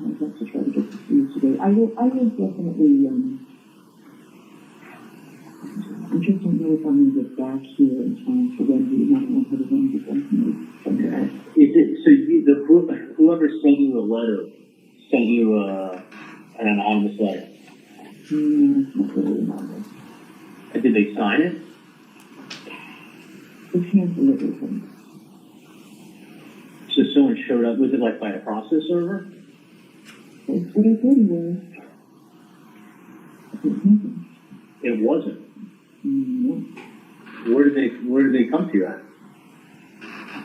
I'd like to try to get to see you today. I will definitely, I just don't know if I'm going to get back here in time for Wendy. I don't know how to Wendy from there. Is it, so whoever sent you a letter sent you an anonymous letter? No, it's not really anonymous. Did they sign it? It's hand-delivered things. So someone showed up, was it like by a process server? That's what I thought it was. It wasn't. It wasn't. No. Where did they come to you at?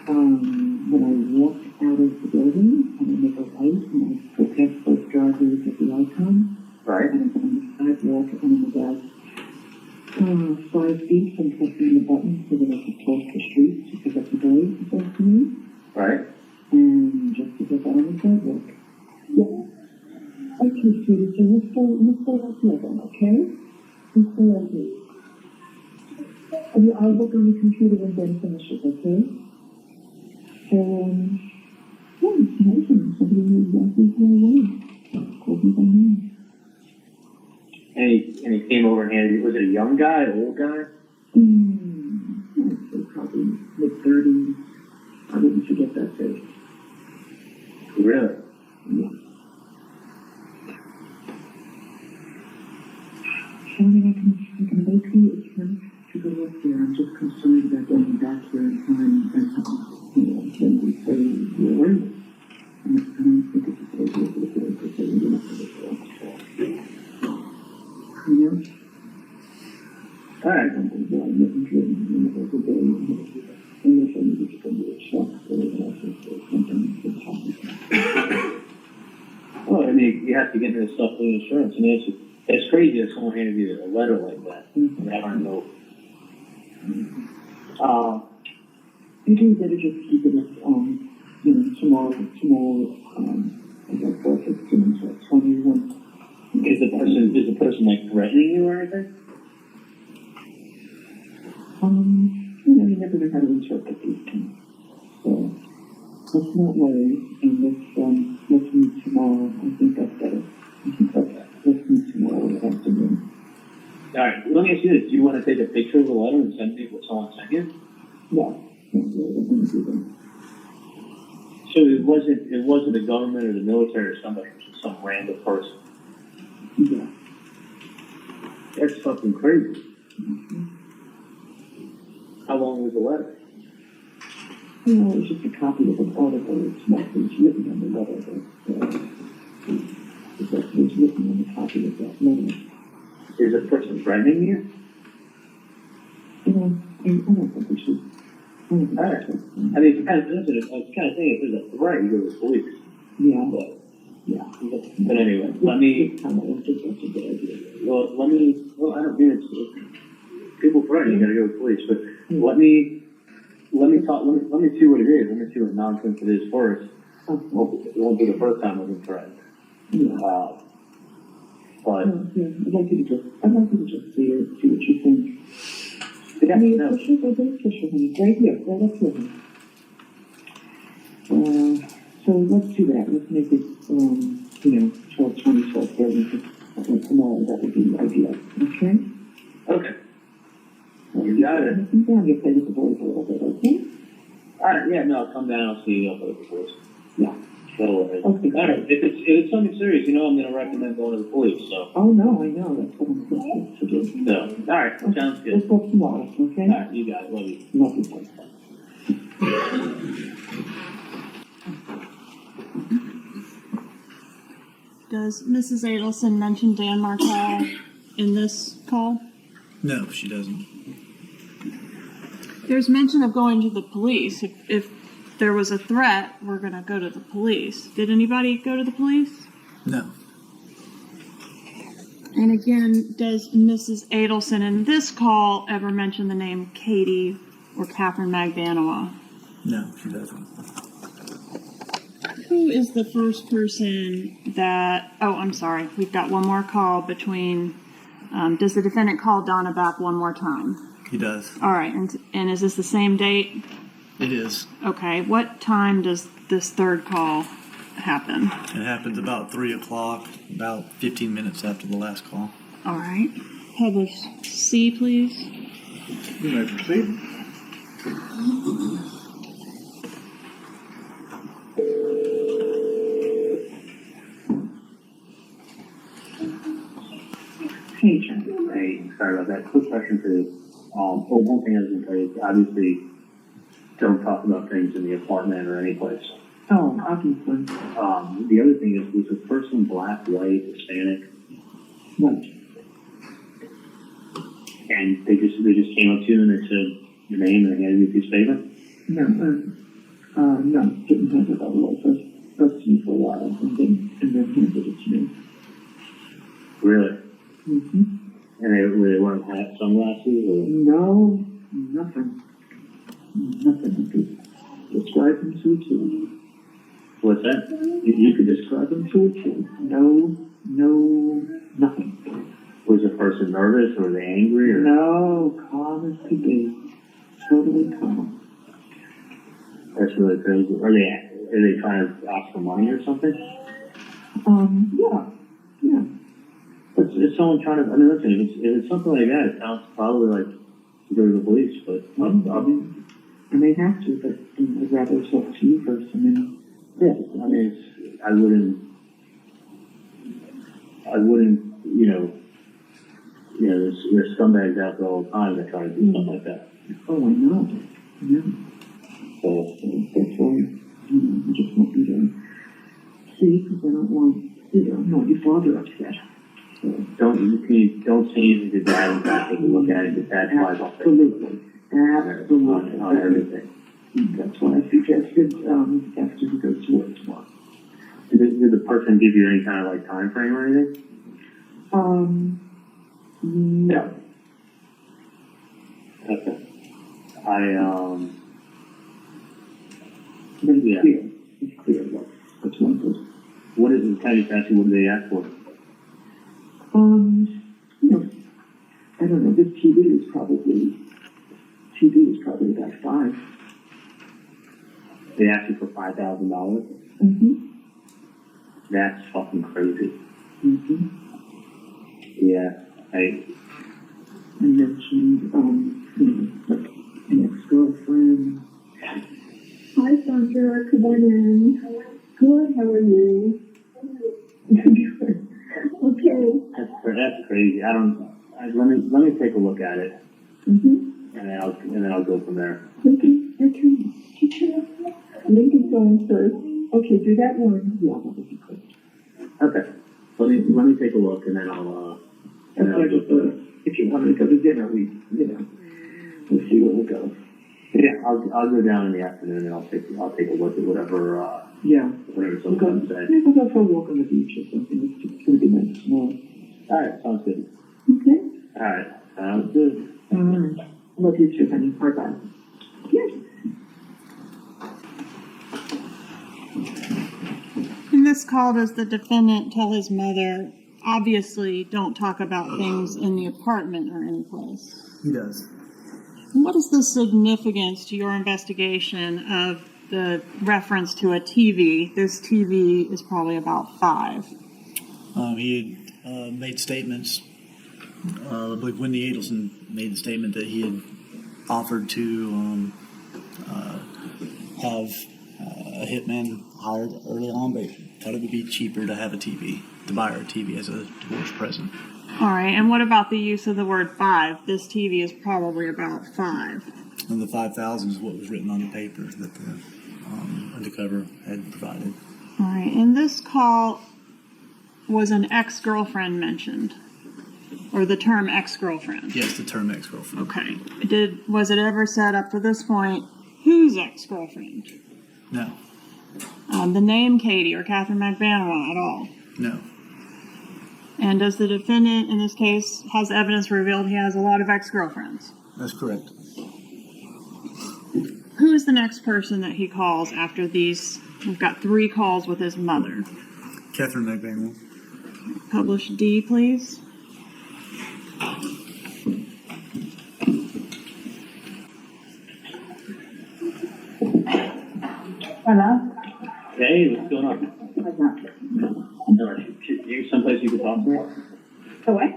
When I walked out of the building, and I make a right, and I go past both driveways at the icon, Right. and I'm on the sidewalk, and I'm about 5 feet from pressing the button so that I could cross the street to pick up the boys this afternoon. Right. And just as I got on the sidewalk. Yeah. Okay, sweetie, so let's stay right here then, okay? Let's stay right here. I'll look on the computer when Ben finishes, okay? So, somebody knew exactly who I was. Called me by name. And he came over and handed you, was it a young guy, old guy? I'd say probably mid-30s. I wouldn't forget that face. Really? Yeah. Charlie, I can make the attempt to go up there. I'm just concerned about getting back here in time and, when we say you're early. I don't think it's a good idea for the boys to say you're not going to go on the call. You know? All right. I'm going to go on and dream every day and if I needed to go to a shop or something that's happening. Well, I mean, you have to get into stuff with insurance, and it's crazy that someone handed you a letter like that. Mm-hmm. I don't know. Maybe we better just keep it as, small, I guess, 4:15 to 21. Is the person like threatening you or anything? You never know how to interpret these things. So, let's not worry, and let's meet tomorrow. I think that's better. Let's meet tomorrow afternoon. All right, let me ask you this. Do you want to take a picture of the letter and send me what someone sent you? No, can't really, I'm going to do that. So it wasn't the government or the military or somebody, it was just some random person. Yeah. That's fucking crazy. Mm-hmm. How long was the letter? It's just a copy of an article. It's not what's written on the letter, but it's what's written on the copy of that letter. Is the person threatening you? I don't think we should. All right. I mean, it's kind of thing. If there's a threat, you go to the police. Yeah. But anyway, let me, I don't think that's a good idea. well, I don't mean it's, people threaten, you gotta go to the police, but let me see what it is, let me see what nonsense it is first. Okay. It won't be the first time I've been threatened. Yeah. But, Yeah, I'd like you to just see what you think. yeah, I mean, no, for sure, honey, right here, right up here. So let's do that, let's make it, 12:20, 12:30, tomorrow, that would be ideal, okay? okay. You got it. Come down, you'll play with the boys a little bit, okay? Alright, yeah, no, I'll come down, I'll see you, I'll put the voice. Yeah. That'll work. Okay. Alright, if it's something serious, I'm gonna recommend going to the police, so. Oh, no, I know, that's what I'm supposed to do. So, alright, sounds good. Let's go tomorrow, okay? Alright, you got it, love you. Love you. Does Mrs. Adelson mention Dan Markel in this call? No, she doesn't. There's mention of going to the police. If there was a threat, we're going to go to the police. Did anybody go to the police? No. And again, does Mrs. Adelson in this call ever mention the name Katie or Catherine Magdanoa? No, she doesn't. Who is the first person that... Oh, I'm sorry. We've got one more call between... does the defendant call Donna back one more time? He does. All right. And is this the same date? It is. Okay. What time does this third call happen? It happens about 3 o'clock, about 15 minutes after the last call. All right. Publish C, please. You may proceed. Hey, John. Hey, sorry about that. Quick question for you. One thing I was gonna tell you is obviously don't talk about things in the apartment or any place. Oh, obviously. The other thing is, was the person black, white, Hispanic, What? and they just came up to you and they said your name and they handed you a piece of paper? No, didn't have it all over. Spoke to me for a while and then handed it to me. Really? Mm-hmm. And they weren't hat, sunglasses, or? No, nothing. Nothing. I could describe them to a T. What's that? You could describe Describe them to a T. No, nothing. Was the person nervous or were they angry or? No, calm as could be. Totally calm. That's really crazy. Are they trying to ask for money or something? Yeah. But if someone trying to, I mean, listen, if it's something like that, it sounds probably like to go to the police, but I may have to, but I'd rather talk to you first. I mean, yeah, I mean, I wouldn't, there's scumbags out there all the time that try to do something like that. oh, I know. Yeah. So, That's why, I just won't be there. See, because I don't want your father upset. So, don't say anything to Dad and take a look at it, because Dad flies off absolutely. on everything. That's why I suggested, after he goes to work tomorrow. Did the person give you any kind of like time frame or anything? No. Okay. But it's Yeah. clear. It's clear what's one person. What is it? Kind of fancy. What do they ask for? I don't know, this TV is probably about 5. They ask you for $5,000. Mm-hmm. That's fucking crazy. Mm-hmm. Yeah. I mentioned, like an ex-girlfriend. Hi, Sandra, come on in. Good, how are you? Okay. That's crazy. Let me take a look at it, Mm-hmm. and then I'll go from there. Okay. Lincoln's going first. Okay, do that one. Yeah, that would be good. Okay. Let me take a look, and then I'll go from there. If you want to go to dinner, we'll see where we go. Yeah, I'll go down in the afternoon, and I'll take a look at whatever Yeah. Whatever We'll go, someone said. maybe we'll go for a walk on the beach or something. It's gonna be nice tomorrow. Alright, sounds good. Okay. Alright, sounds good. Alright. Love you too, honey. Bye-bye. Yes. In this call, does the defendant tell his mother, obviously, don't talk about things in the apartment or any place? He does. What is the significance to your investigation of the reference to a TV? This TV is probably about 5. He had made statements. I believe Wendy Adelson made the statement that he had offered to have a hitman hired early on, but thought it would be cheaper to have a TV, to buy her a TV as a divorce present. All right, and what about the use of the word 5? This TV is probably about 5. And the 5,000 is what was written on the paper that the undercover had provided. All right, in this call, was an ex-girlfriend mentioned? Or the term ex-girlfriend? Yes, the term ex-girlfriend. Okay. Was it ever said up to this point, whose ex-girlfriend? No. The name Katie or Catherine McBanawa at all? No. And does the defendant, in this case, has evidence revealed he has a lot of ex-girlfriends? That's correct. Who is the next person that he calls after these? We've got 3 calls with his mother. Catherine McBanawa. Publish D, please. Hello? Hey, what's going on? What's up? Are you someplace you can talk to me? So what?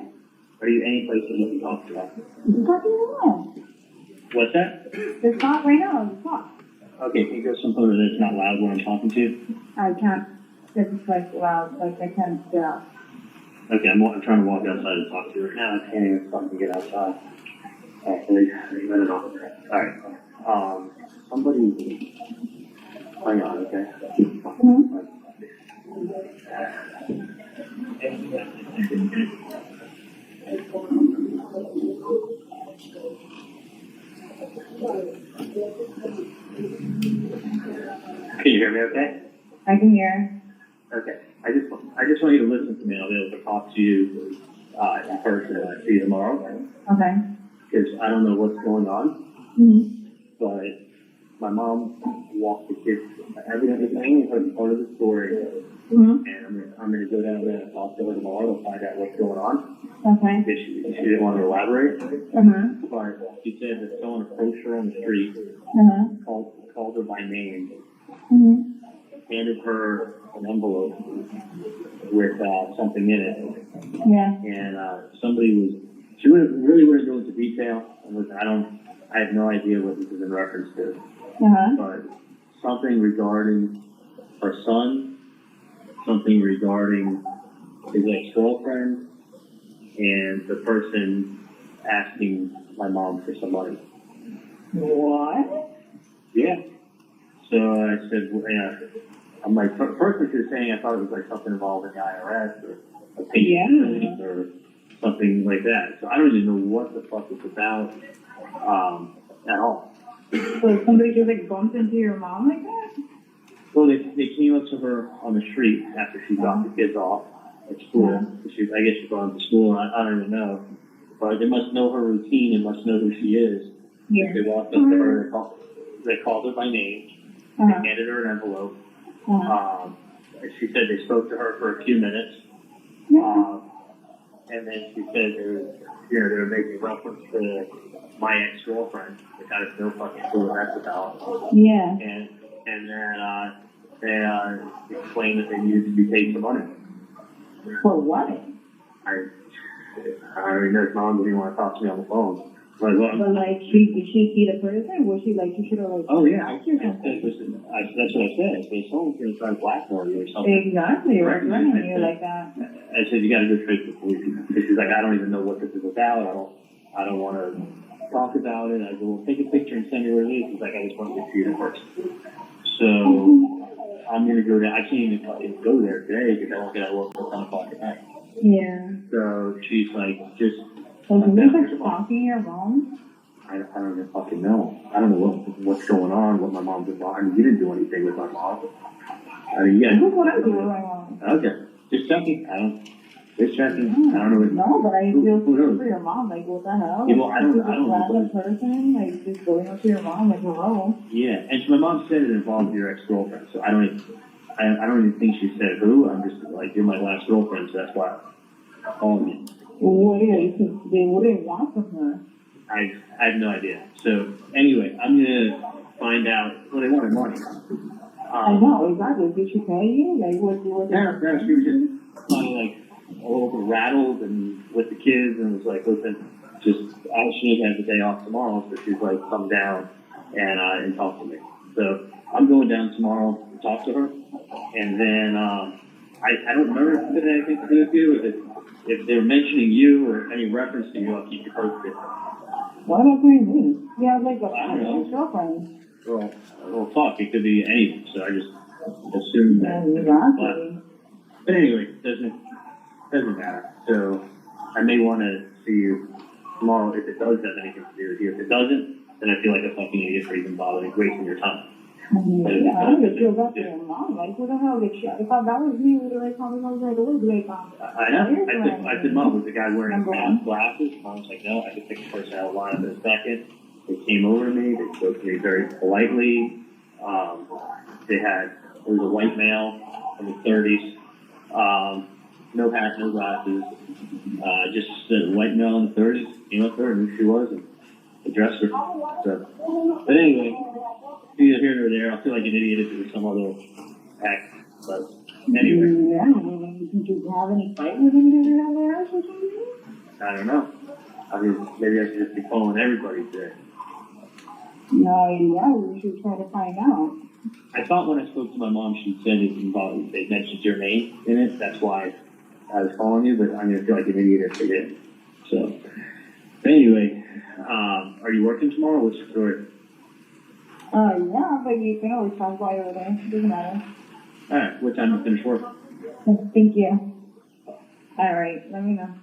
Are you any place that you can talk to me? You can talk to me now. What's that? Just talk right now. Just talk. Okay, can you go someplace that's not loud when I'm talking to you? I can't. This is like loud. Like I can't get out. Okay, I'm trying to walk outside and talk to you right now. I can't even fucking get outside. Alright, let it off. Alright, somebody, hang on, okay? Can you hear me okay? I can hear. Okay. I just want you to listen to me. I'll be able to talk to you in person when I see you tomorrow. Okay. Because I don't know what's going on, but my mom walked the kids. Evidently, I only heard part of the story, and I'm gonna go down there and talk to her tomorrow to find out what's going on. Okay. Because she didn't want to elaborate, but she said that someone approached her on the street, called her by name, handed her an envelope with something in it. Yeah. And somebody she really wouldn't go into detail. I have no idea what this is in reference to. But something regarding her son, something regarding his ex-girlfriend, and the person asking my mom for some money. What? Yeah. So I said, well, yeah. I'm like, first what you're saying, I thought it was like something involving the IRS or a payment or something like that. So I don't even know what the fuck it's about at all. So somebody just like bumped into your mom like that? Well, they came up to her on the street after she dropped the kids off at school. I guess she's going to school, I don't even know. But they must know her routine and must know who she is. Yeah. They walked up to her, they called her by name, they handed her an envelope. She said they spoke to her for a few minutes. And then she said they were making reference to my ex-girlfriend, which I have no fucking clue what that's about. Yeah. And then they explained that they needed to be paid some money. For what? I already know his mom didn't want to talk to me on the phone. But like, did she see the person? Was she like, you should have like... Oh yeah, I said, listen, that's what I said. I said, someone's going to try to blackmail you or something. Exactly, right, running you like that. I said, you got to go straight to the police. She's like, I don't even know what this is about. I don't want to talk about it. I go, well, take a picture and send me where it is. She's like, I just want to see it first. So I'm going to go there. I can't even fucking go there today because I won't get out of work until 10 o'clock at night. Yeah. So she's like, just... So who's like stalking your mom? I don't even fucking know. I don't know what's going on, what my mom did. I mean, you didn't do anything with my mom. Yeah. Whatever going on. Okay. Just checking. Just checking. I don't know. No, but I feel Who knows? for your mom. Like, what the hell? Yeah, well, I don't Just a know. random person, like, just going up to your mom, like, hello. Yeah, and my mom said it involved your ex-girlfriend, so I don't even think she said who. I'm just like, you're my last girlfriend, so that's why I'm calling you. What do they want from her? I have no idea. So anyway, I'm gonna find out. Well, they wanted money. I know, exactly. Did she pay you? Like, what? Yeah, she was just kind of like a little bit rattled and with the kids, and was like, listen, she has the day off tomorrow, so she's like, come down and talk to me. So I'm going down tomorrow to talk to her, and then I don't remember if it had anything to do with you. If they're mentioning you or any reference to you, I'll keep you posted. What does that mean? You have like I don't know. girlfriend. Well, fuck, it could be anything, so I just assumed that. Exactly. But anyway, doesn't matter. So I may want to see you tomorrow if it does have anything to do with you. If it doesn't, then I feel like a fucking idiot for even bothering wasting your time. Yeah, I would feel bad for your mom. Like, who the hell did she? If that was me, would have like called me right away. Like, I know. I said, Mom, was the guy wearing glasses? Mom was like, no, I could pick the person out of line in a second. They came over to me. They spoke to me very politely. There was a white male in the 30s. No hat, no glasses. Just a white male in the 30s. Came up to her, knew who she was, and addressed her. So, but anyway, neither here nor there. I feel like an idiot if it was some other act. But anyway. Yeah, did you have any fight with him the other house or something? I don't know. I mean, maybe I should just be calling everybody today. No, yeah, we should try to find out. I thought when I spoke to my mom, she said they mentioned your name in it. That's why I was calling you, but I'm going to feel like an idiot if they didn't. So, anyway, are you working tomorrow? What's your story? Yeah, but you can always pass by over there. Doesn't matter. All right. What time do you finish work? Thank you. All right, let me know.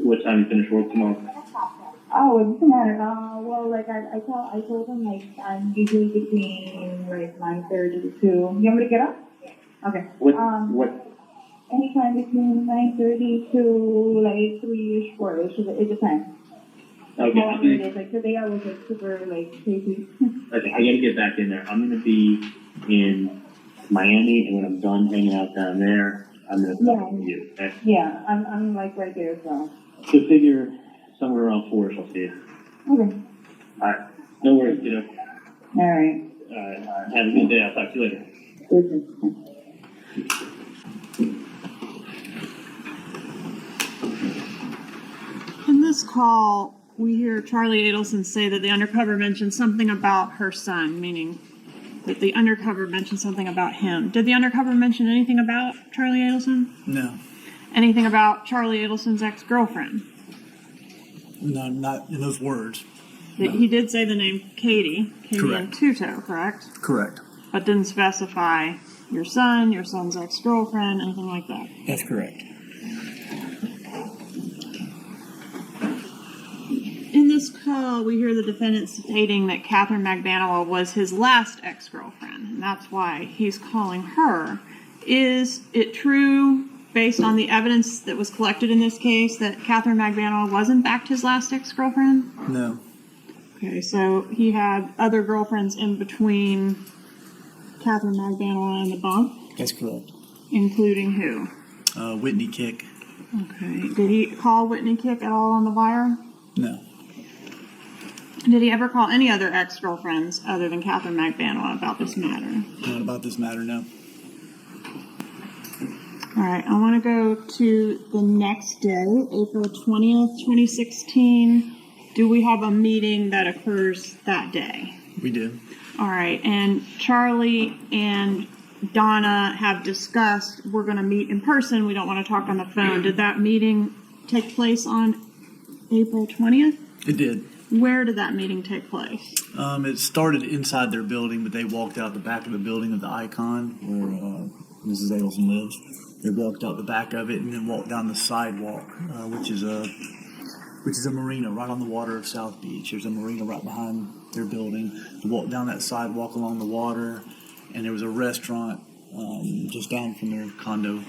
What time do you finish work tomorrow? Oh, it doesn't matter. Well, like I told them like I'm usually between like 9:30 to 2. You want me to get up? Okay. What? Anytime between 9:30 to like 3-ish, 4-ish. It depends. Okay. Like today I was like super like crazy. Okay, I gotta get back in there. I'm gonna be in Miami, and when I'm done hanging out down there, I'm gonna talk to you. Okay? Yeah, I'm like right there as well. So figure somewhere around 4-ish, I'll see you. Okay. All right. No worries, kiddo. All right. All right. Have a good day. I'll talk to you later. In this call, we hear Charlie Adelson say that the undercover mentioned something about her son, meaning that the undercover mentioned something about him. Did the undercover mention anything about Charlie Adelson? No. Anything about Charlie Adelson's ex-girlfriend? No, not in those words. No. He did say the name Katie Correct. and Tuto, correct? Correct. But didn't specify your son's ex-girlfriend, anything like that. That's correct. In this call, we hear the defendant stating that Catherine McBanawa was his last ex-girlfriend, and that's why he's calling her. Is it true, based on the evidence that was collected in this case, that Catherine McBanawa was in fact his last ex-girlfriend? No. Okay, so he had other girlfriends in between Catherine McBanawa and the bump? That's correct. Including who? Whitney Kick. Okay. Did he call Whitney Kick at all on the wire? No. Did he ever call any other ex-girlfriends other than Catherine McBanawa about this matter? Not about this matter, no. All right, I want to go to the next day, April 20th, 2016. Do we have a meeting that occurs that day? We did. All right, and Charlie and Donna have discussed we're going to meet in person. We don't want to talk on the phone. Did that meeting take place on April 20th? It did. Where did that meeting take place? It started inside their building, but they walked out the back of the building of the Icon where Mrs. Adelson lives. They walked out the back of it and then walked down the sidewalk, which is a marina right on the water of South Beach. There's a marina right behind their building. They walked down that sidewalk along the water, and there was a restaurant just down from their condo,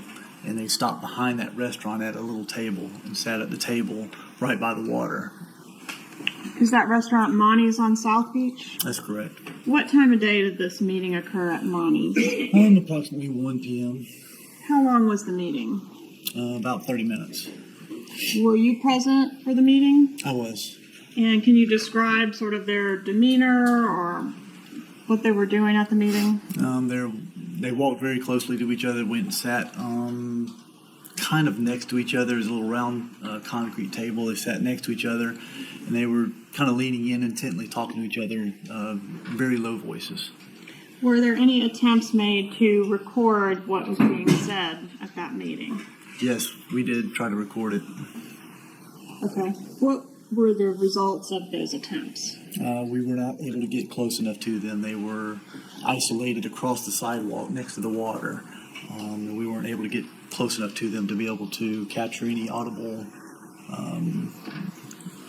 and they stopped behind that restaurant at a little table and sat at the table right by the water. Is that restaurant Monty's on South Beach? That's correct. What time of day did this meeting occur at Monty's? Approximately 1 p.m. How long was the meeting? About 30 minutes. Were you present for the meeting? I was. And can you describe sort of their demeanor or what they were doing at the meeting? They walked very closely to each other, went and sat kind of next to each other. There's a little round concrete table. They sat next to each other, and they were kind of leaning in, intently talking to each other, very low voices. Were there any attempts made to record what was being said at that meeting? Yes, we did try to record it. Okay. What were the results of those attempts? We were not able to get close enough to them. They were isolated across the sidewalk next to the water. We weren't able to get close enough to them to be able to capture any audible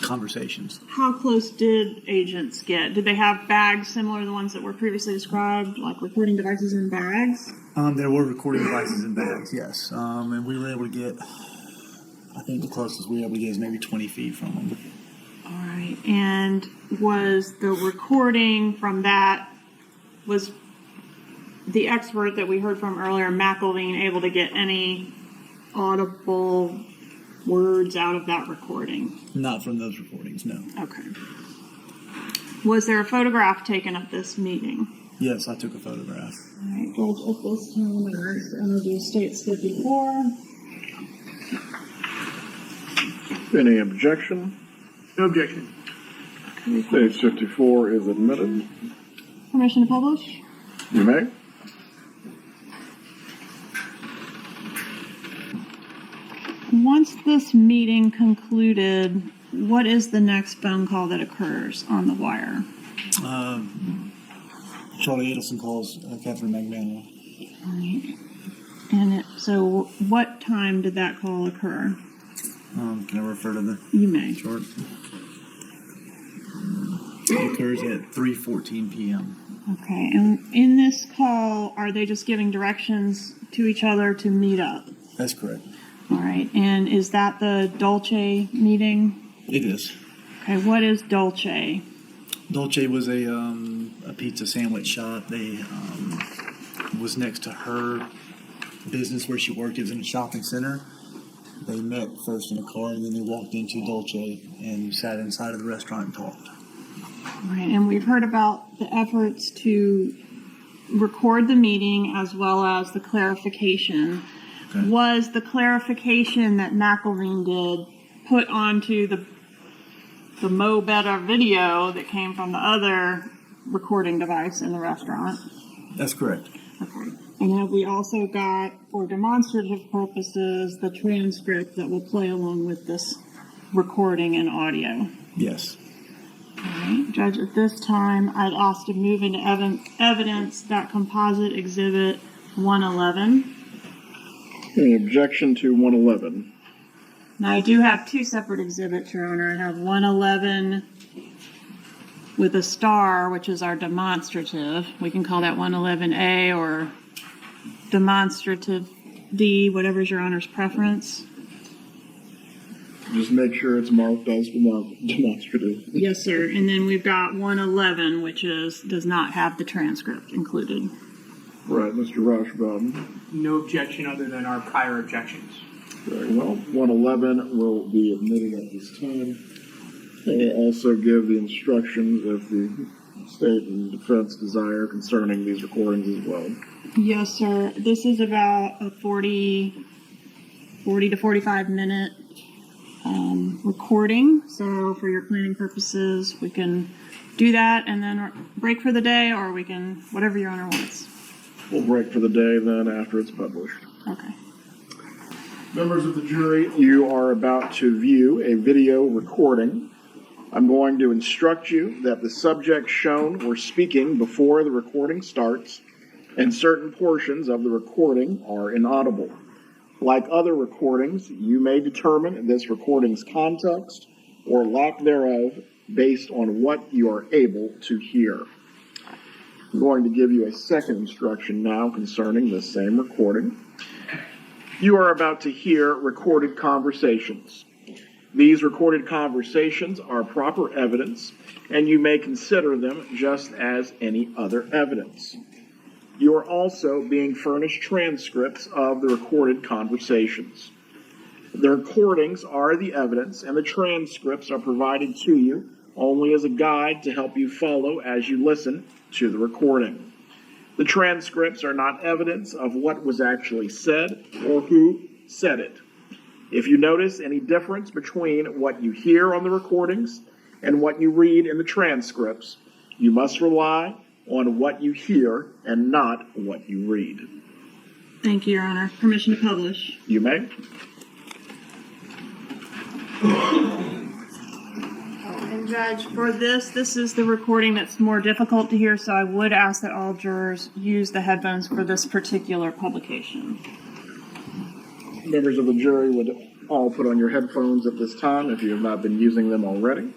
conversations. How close did agents get? Did they have bags similar to the ones that were previously described, like recording devices in bags? There were recording devices in bags, yes. And we were able to get, I think the closest we were able to get is maybe 20 feet from them. All right. And was the recording from that, was the expert that we heard from earlier, McElveen, able to get any audible words out of that recording? Not from those recordings, no. Okay. Was there a photograph taken of this meeting? Yes, I took a photograph. All right, Judge, at this time, I must introduce State's 54. Any objection? No objection. State 54 is admitted. Permission to publish? You may. Once this meeting concluded, what is the next phone call that occurs on the wire? Charlie Adelson calls Catherine McMahon. All right. And so what time did that call occur? Can I refer to the You may. chart? It occurs at 3:14 p.m. Okay, and in this call, are they just giving directions to each other to meet up? That's correct. All right, and is that the Dolce meeting? It is. Okay, what is Dolce? Dolce was a pizza sandwich shop. They was next to her business where she worked. It was in a shopping center. They met first in a car, and then they walked into Dolce and sat inside of the restaurant and talked. All right, and we've heard about the efforts to record the meeting as well as the clarification. Okay. Was the clarification that McElveen did put onto the Mo Better video that came from the other recording device in the restaurant? That's correct. Okay. And have we also got, for demonstrative purposes, the transcript that will play along with this recording and audio? Yes. All right, Judge, at this time, I'd ask to move into evidence that composite exhibit 111. Any objection to 111? Now, I do have two separate exhibits, Your Honor. I have 111 with a star, which is our demonstrative. We can call that 111A or demonstrative D, whatever's Your Honor's preference. Just make sure it's marked as demonstrative. Yes, sir. And then we've got 111, which does not have the transcript included. Right, Mr. Rauschbaum. No objection other than our prior objections. Very well. 111 will be admitted at this time. I will also give the instructions if the state and defense desire concerning these recordings as well. Yes, sir. This is about a 40 to 45 minute recording. So for your planning purposes, we can do that and then break for the day, or we can, whatever Your Honor wants. We'll break for the day then after it's published. Okay. Members of the jury, you are about to view a video recording. I'm going to instruct you that the subject shown or speaking before the recording starts, and certain portions of the recording are inaudible. Like other recordings, you may determine this recording's context or lack thereof based on what you are able to hear. I'm going to give you a second instruction now concerning the same recording. You are about to hear recorded conversations. These recorded conversations are proper evidence, and you may consider them just as any other evidence. You are also being furnished transcripts of the recorded conversations. The recordings are the evidence, and the transcripts are provided to you only as a guide to help you follow as you listen to the recording. The transcripts are not evidence of what was actually said or who said it. If you notice any difference between what you hear on the recordings and what you read in the transcripts, you must rely on what you hear and not what you read. Thank you, Your Honor. Permission to publish. You may. And Judge, for this is the recording that's more difficult to hear, so I would ask that all jurors use the headphones for this particular publication. Members of the jury would all put on your headphones at this time if you have not been using them already.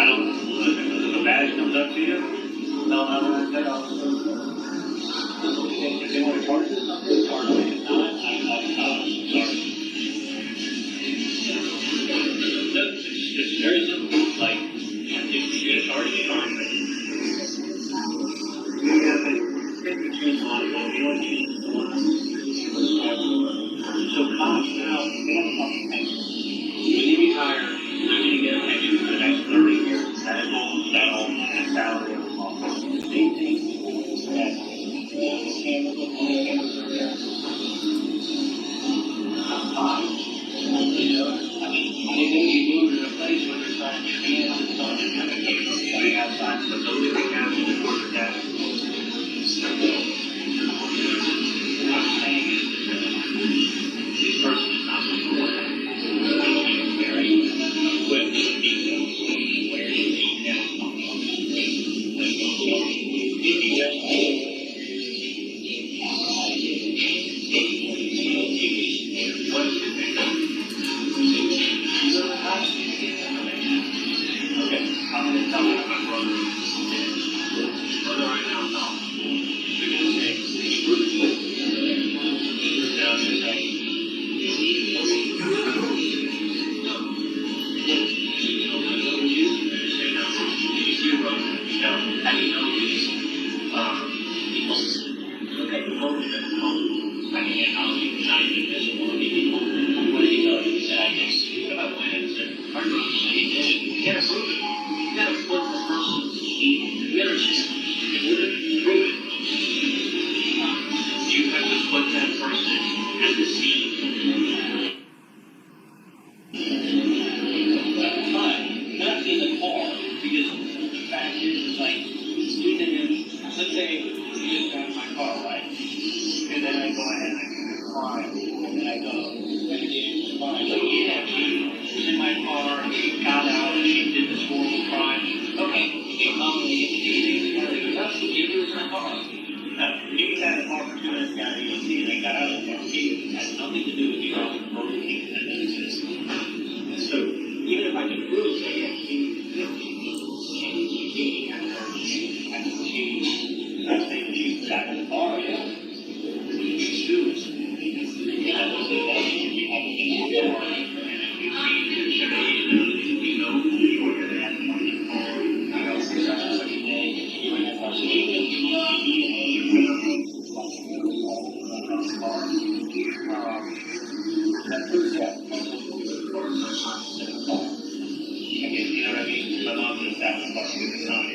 don't, if a badge comes up to you, no, if they want to charge us something, charge me. If not, I'm sorry. It's very simple. Like, if you get a charge, you charge me. Yeah, but take the choose one. If you want to choose the one, so cops now, they have a fucking pension. When you retire, you're going to get a pension for the next 30 years. That all salary of the law. They think that you know, I mean, you're going to be moved in a place where they're trying to expand and so on. They have signs for building the county and the corporate tax. What I'm saying is that this person is not supported. They can't very equipped with details where you details. Okay, I'm going to tell you my brother is right now, no. They're going to say, you have to put that person at the scene. Fine, not in the car, because the fact is like, let's say you just got my car, right? And then I go ahead and I commit a crime, and then I go, it's fine. So yeah, she was in my car, she got out, and she did this horrible crime. Okay, she comes and you that's what you do in my car. You had a car for 2 minutes, got an EMT, and they got out of the car. It has nothing to do with you all working that doesn't exist. And so, even if I can prove that she got in the car, yeah. She's doing it. Yeah, I don't think that she should be having in the car. And if you know, you're going to have to come in the car. I don't think that's such a day. You're going to have to that proves that. I guess, you know what I mean? My mom just had a fucking good time.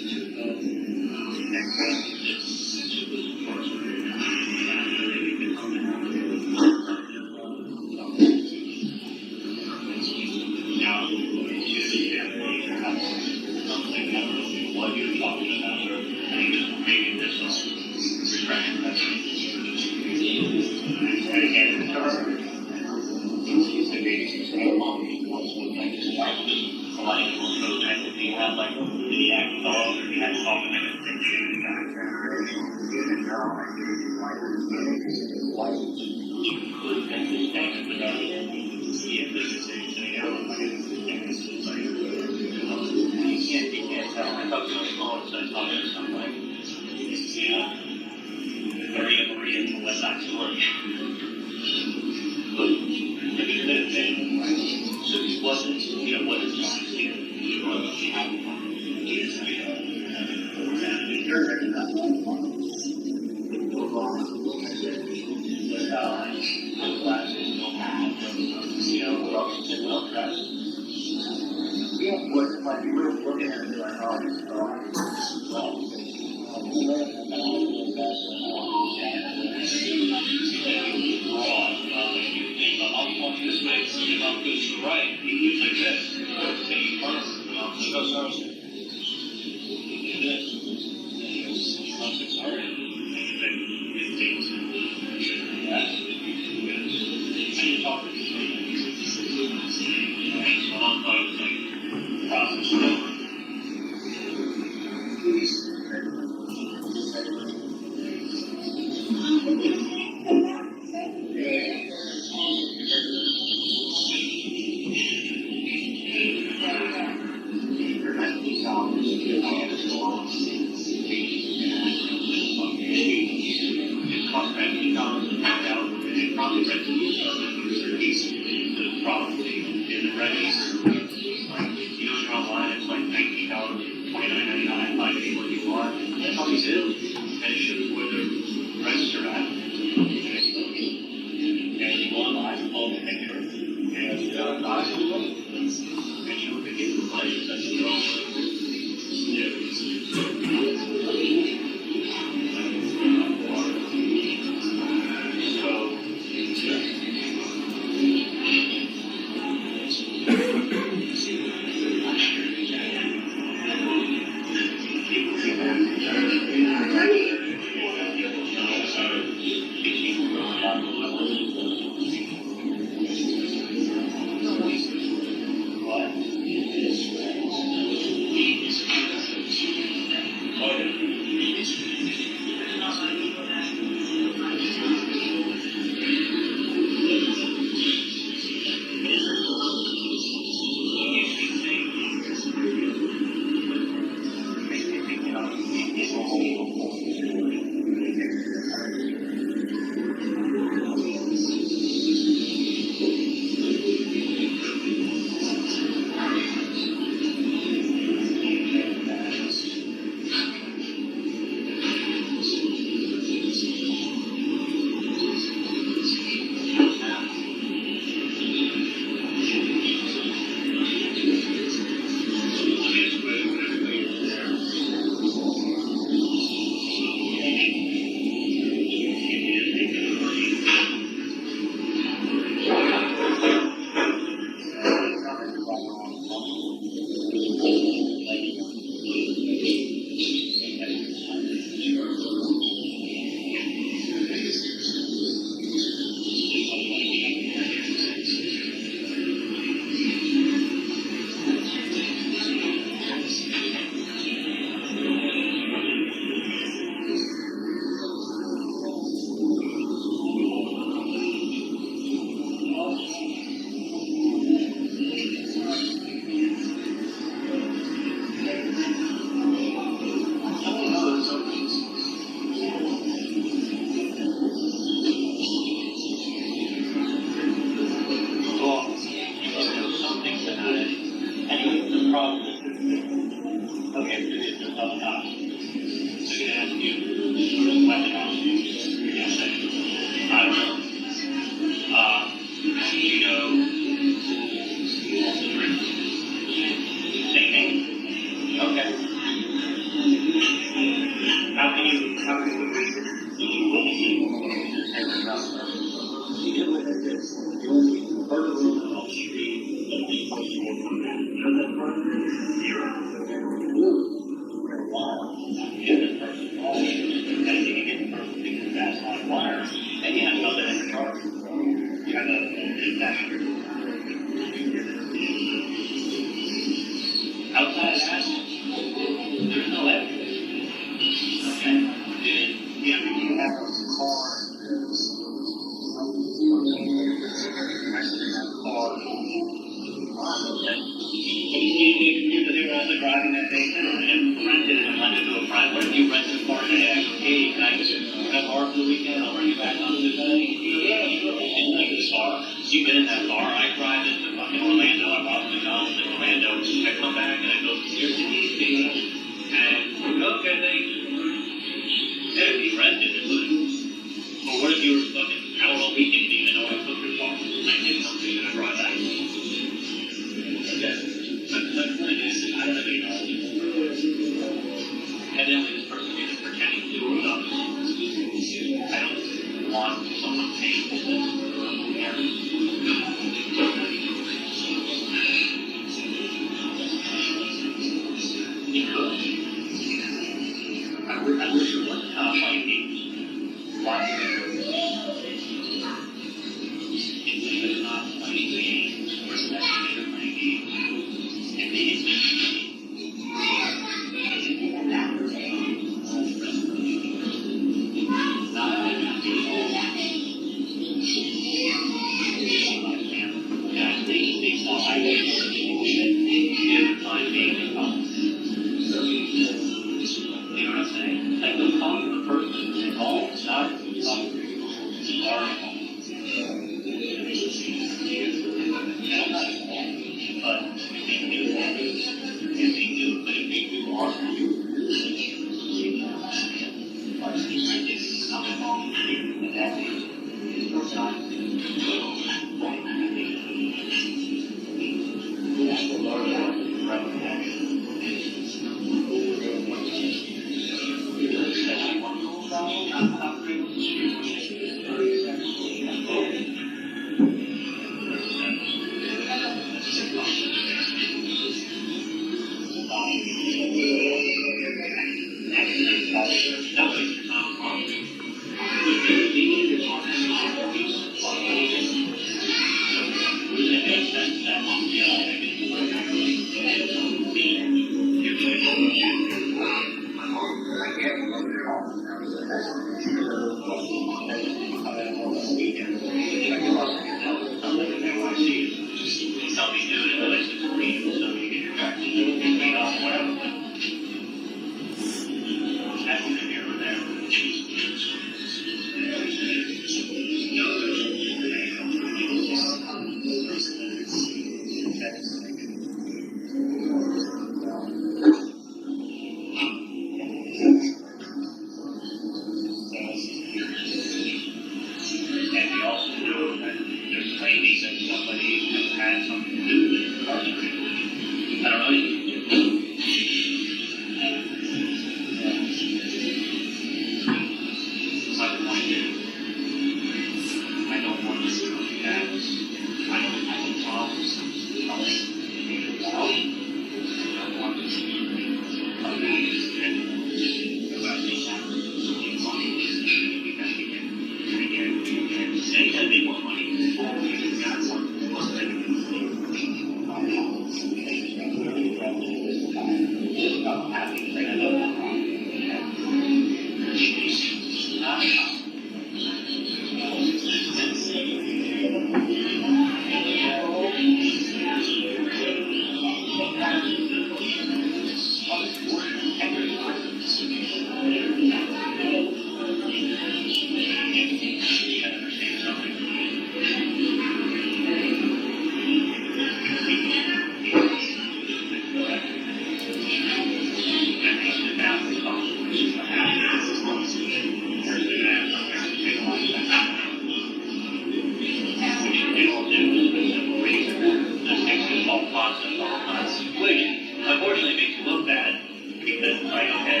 Unfortunately, it makes you look bad because it's like, okay,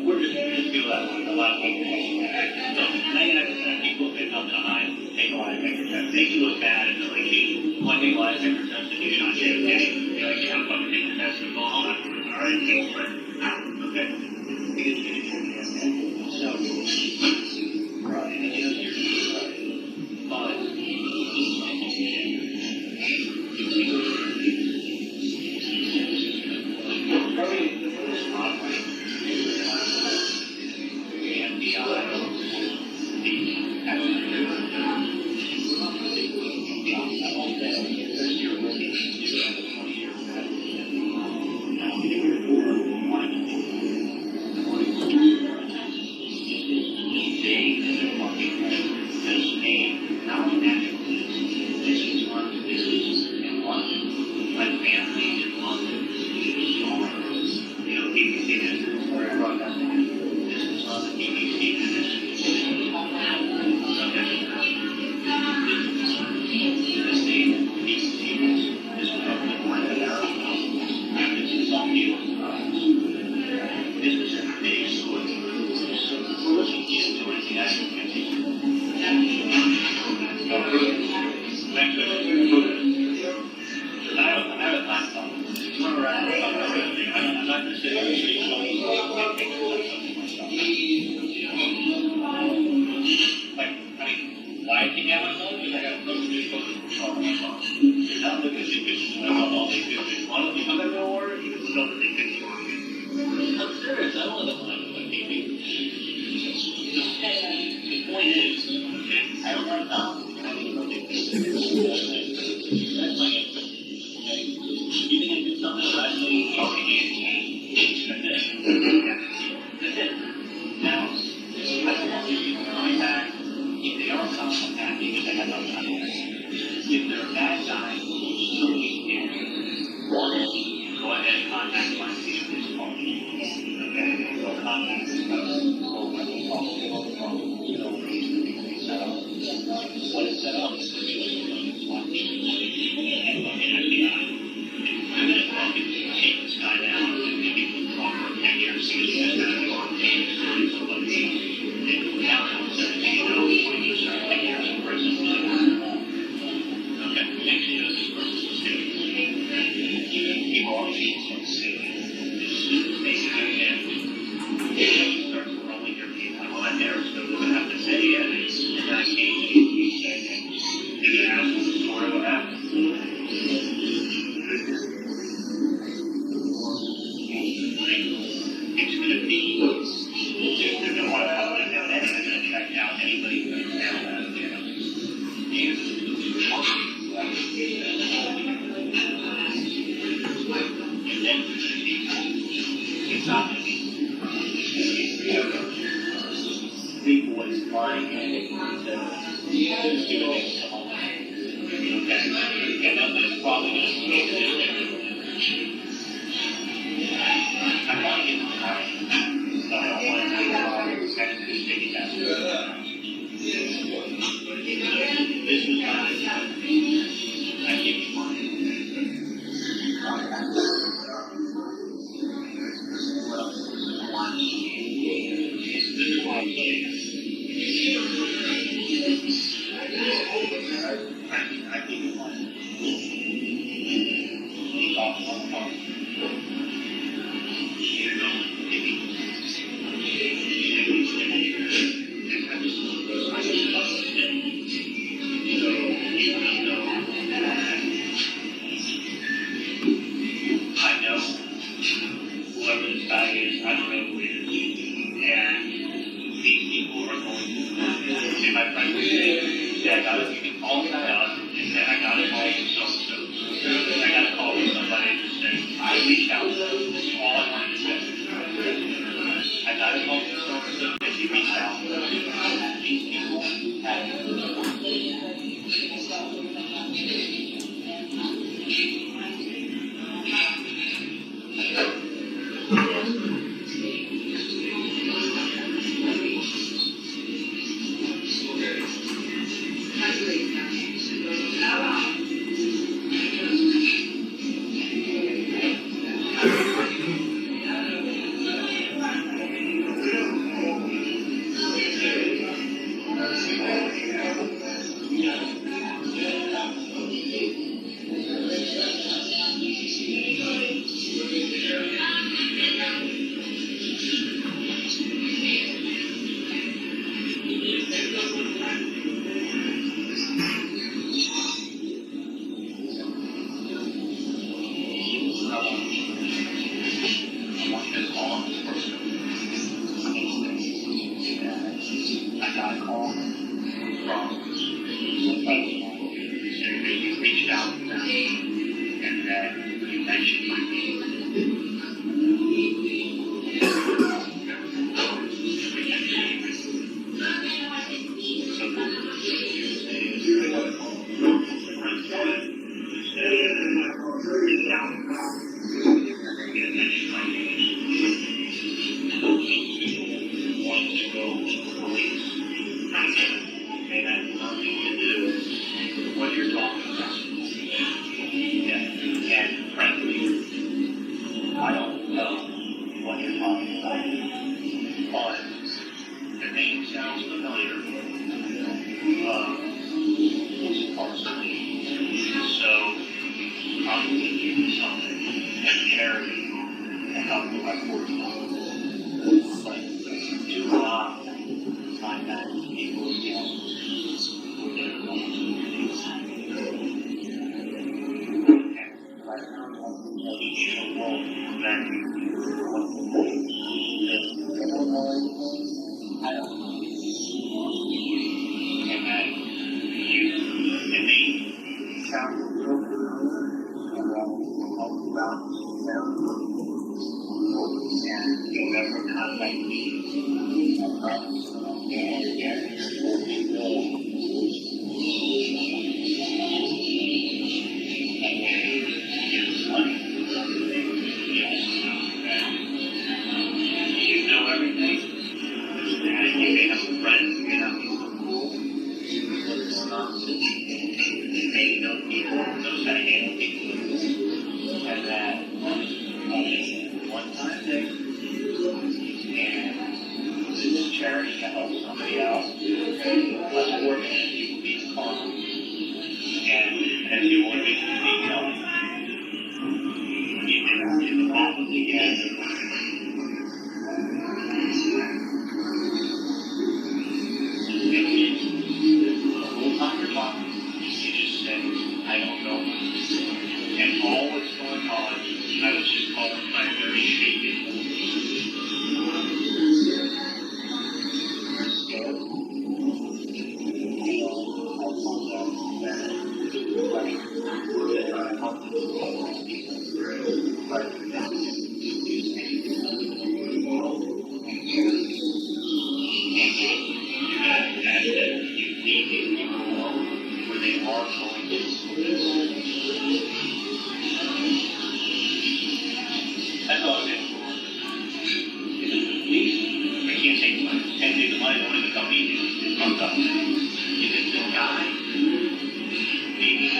we're just feel that way. A lot of people, so 99% of people that come to hide take a lot of extra tests. Make you look bad and they're like, hey, one thing a lot of extra tests to do, you're not saying, okay, you're like, yeah, I'm fucking taking the test and go home afterwards. All right, thanks, but okay. So, I know guy is, I don't know who it is. And these people are going to, and my friend would say, yeah, I gotta, you can call the guy up, and then I gotta call so-and-so. I gotta call somebody and just say, I reached out. That's all I wanted to say. I gotta call so-and-so, and he reached out. These people have reached out to them, and that you mentioned my name. It has nothing to do with what you're talking about. And frankly, I don't know what you're talking about, but the name sounds familiar. So I'm going to give you something and carry a couple of my 40. But do not find that people again. Charity to help somebody else. Let's work in it. You will be calm. And as you want to make the detail, you can probably get the whole time you're talking, you just said, I don't know. And all that's going on, I was just calling by a very shaken voice. That's all it is. I can't take money. And the money only the company is fucked up. If it's a guy, maybe he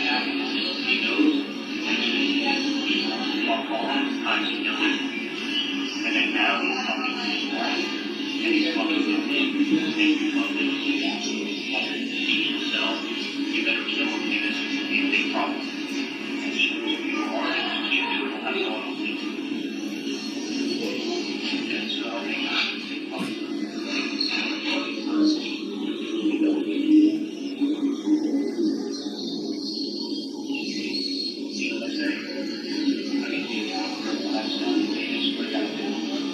knows, and he's fucked all the times he knows it. And then now he's fucking his wife, and he's fucking with him, and you love him, and he himself, you better kill him, because it's a big problem. And he knows who you are, and you can't do it, that's all else. And so, see what I say? I mean, last time they just put it out there.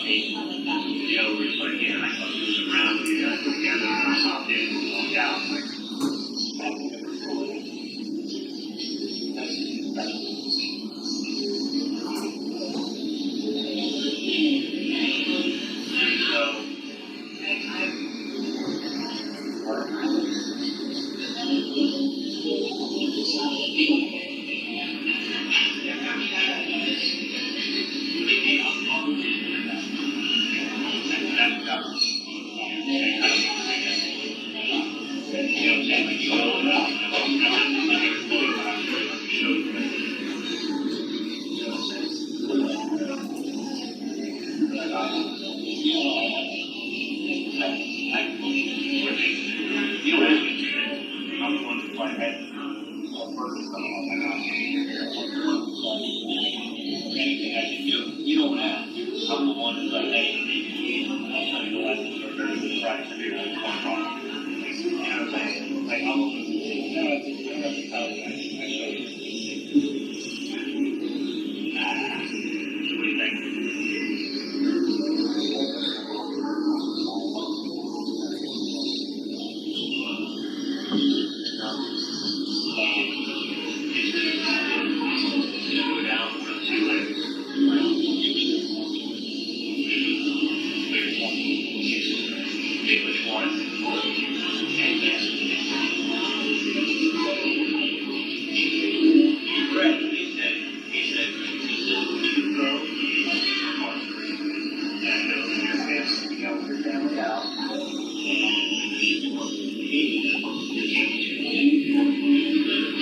You know, we're just like, yeah, I thought it was around with you guys together, and I hopped in and walked out, like, you don't have. I'm the one who's like, hey, I'll tell you the lessons are very good practice to do what's going wrong. You know what I'm saying? Like, I'm looking to no, I don't have to tell you. I show you. So what do you think? Go down for the 2 legs. Which one? And yes. Right, he said, you go, and your family, you help your family out.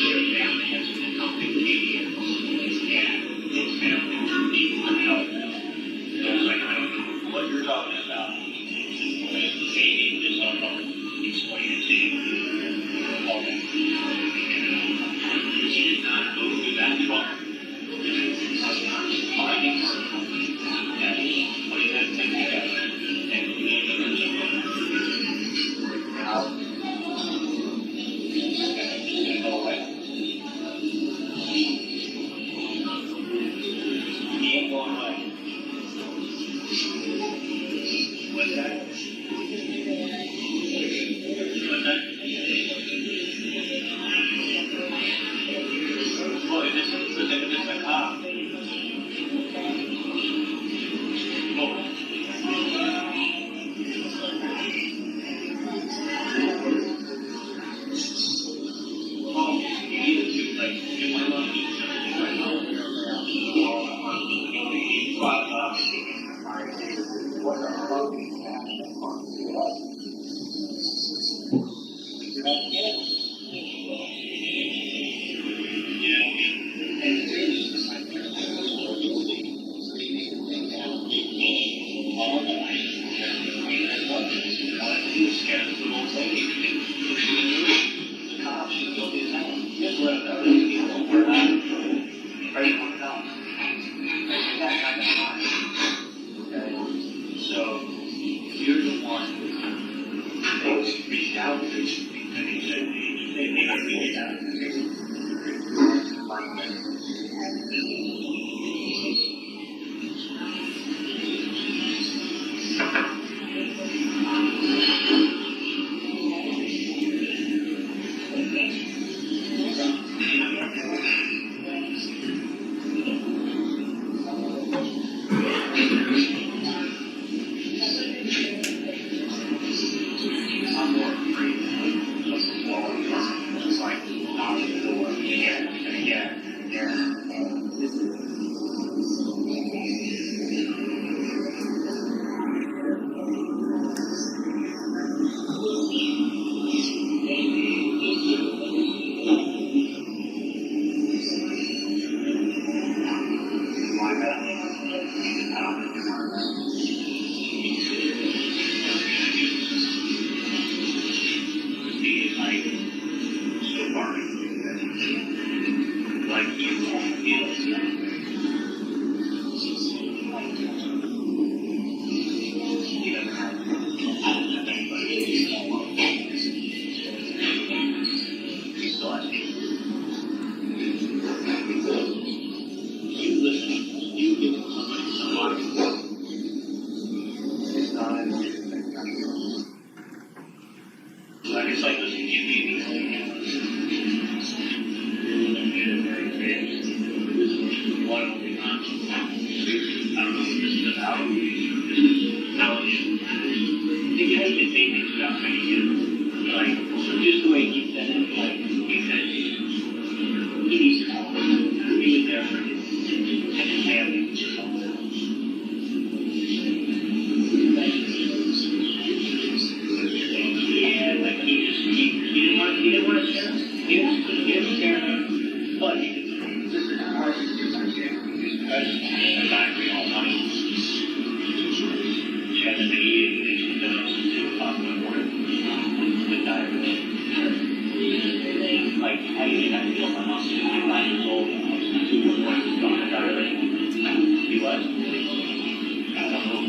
Your family has been helping me, and his family needs some help. So it's like, I don't know what you're talking about. Maybe just explain it to you. Okay. He did not go through that far. Findings. And putting that thing together. And he ain't going away. What's that? Boy, this is a cop. Oh, you need to, like, if my mom needs something right now, So, you're the one that reached out to me, and he said, they may not be out. I'm more afraid of the wall. It's like knocking the door again and again and again. about trying to get, like, just the way he said it, like, he said, he needs to call. He was there for his family. Yeah, like, he didn't want to share. He didn't share, but he could, this is hard to do, because I agree all money. She had to be like, how do you think I feel my mom? 9 years old. He was? I don't know.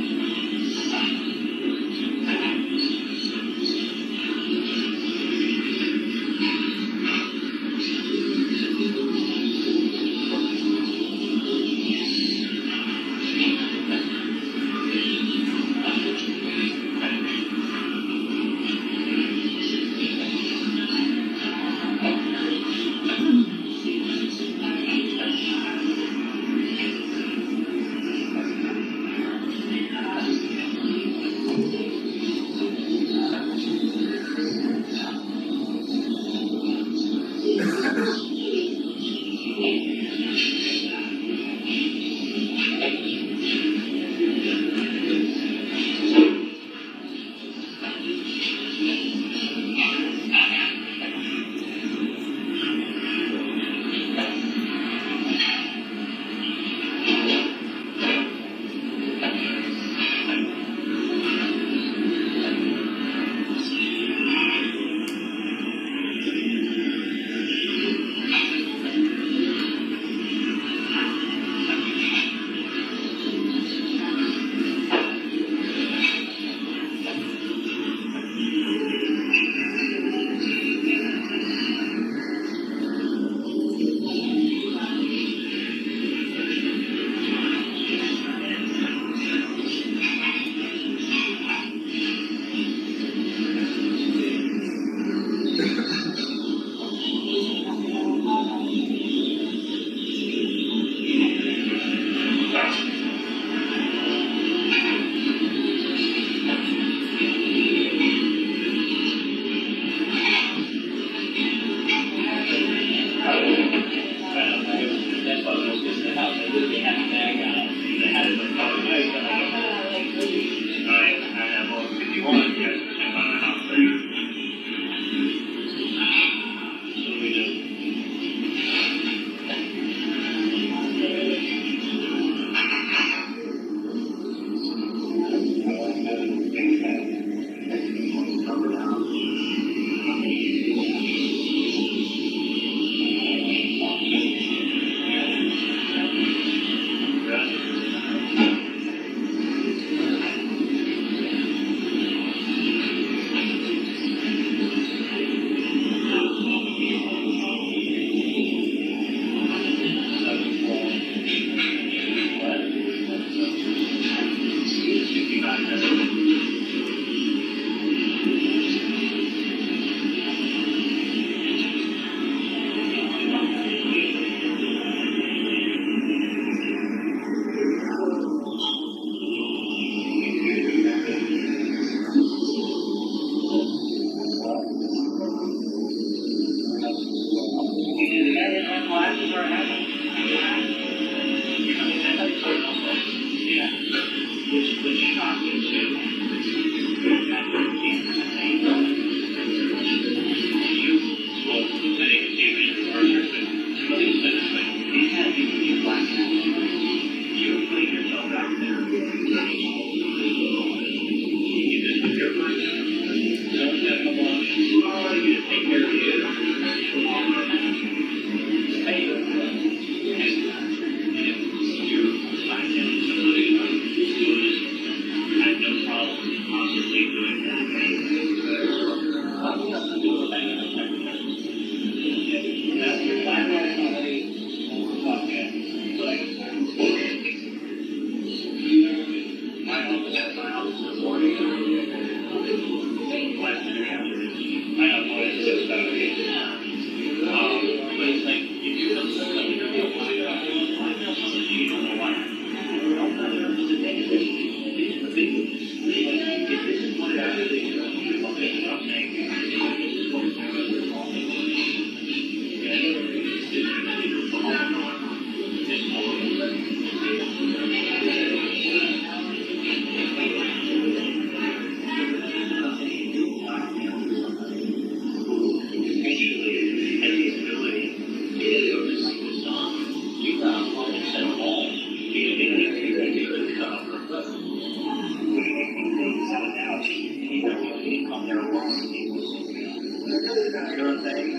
on their own people. You know what I'm saying?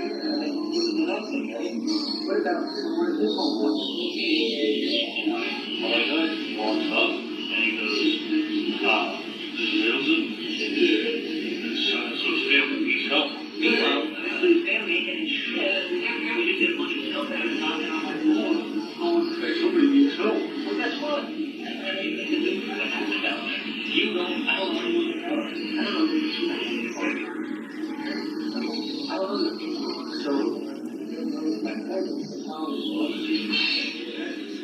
What about where's this one? All I got walks up and he goes, Adelson? So his family needs help. Meanwhile, his family and shit. We just did a bunch of stuff that was knocking on my door. Somebody needs help. Well, guess what? You don't, I don't know who you are. I don't know who you are. I don't know. So,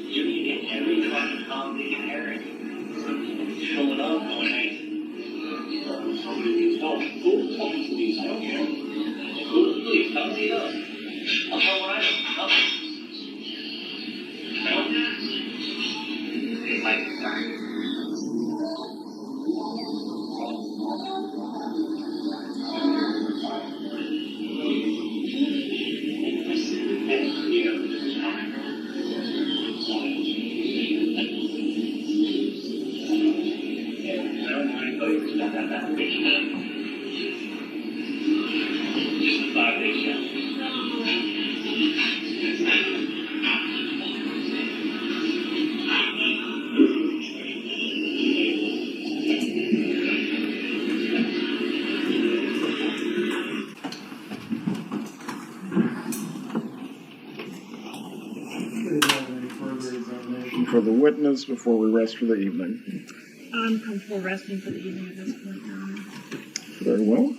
you can get every fucking comedy parent showing up going, hey, somebody needs help. Who needs help? Who please, tell me up. I'll tell what I know. Help. It might be time. Just a 5-day show. For the witness before we rest for the evening. I'm comfortable resting for the evening at this point, Your Honor. Very well.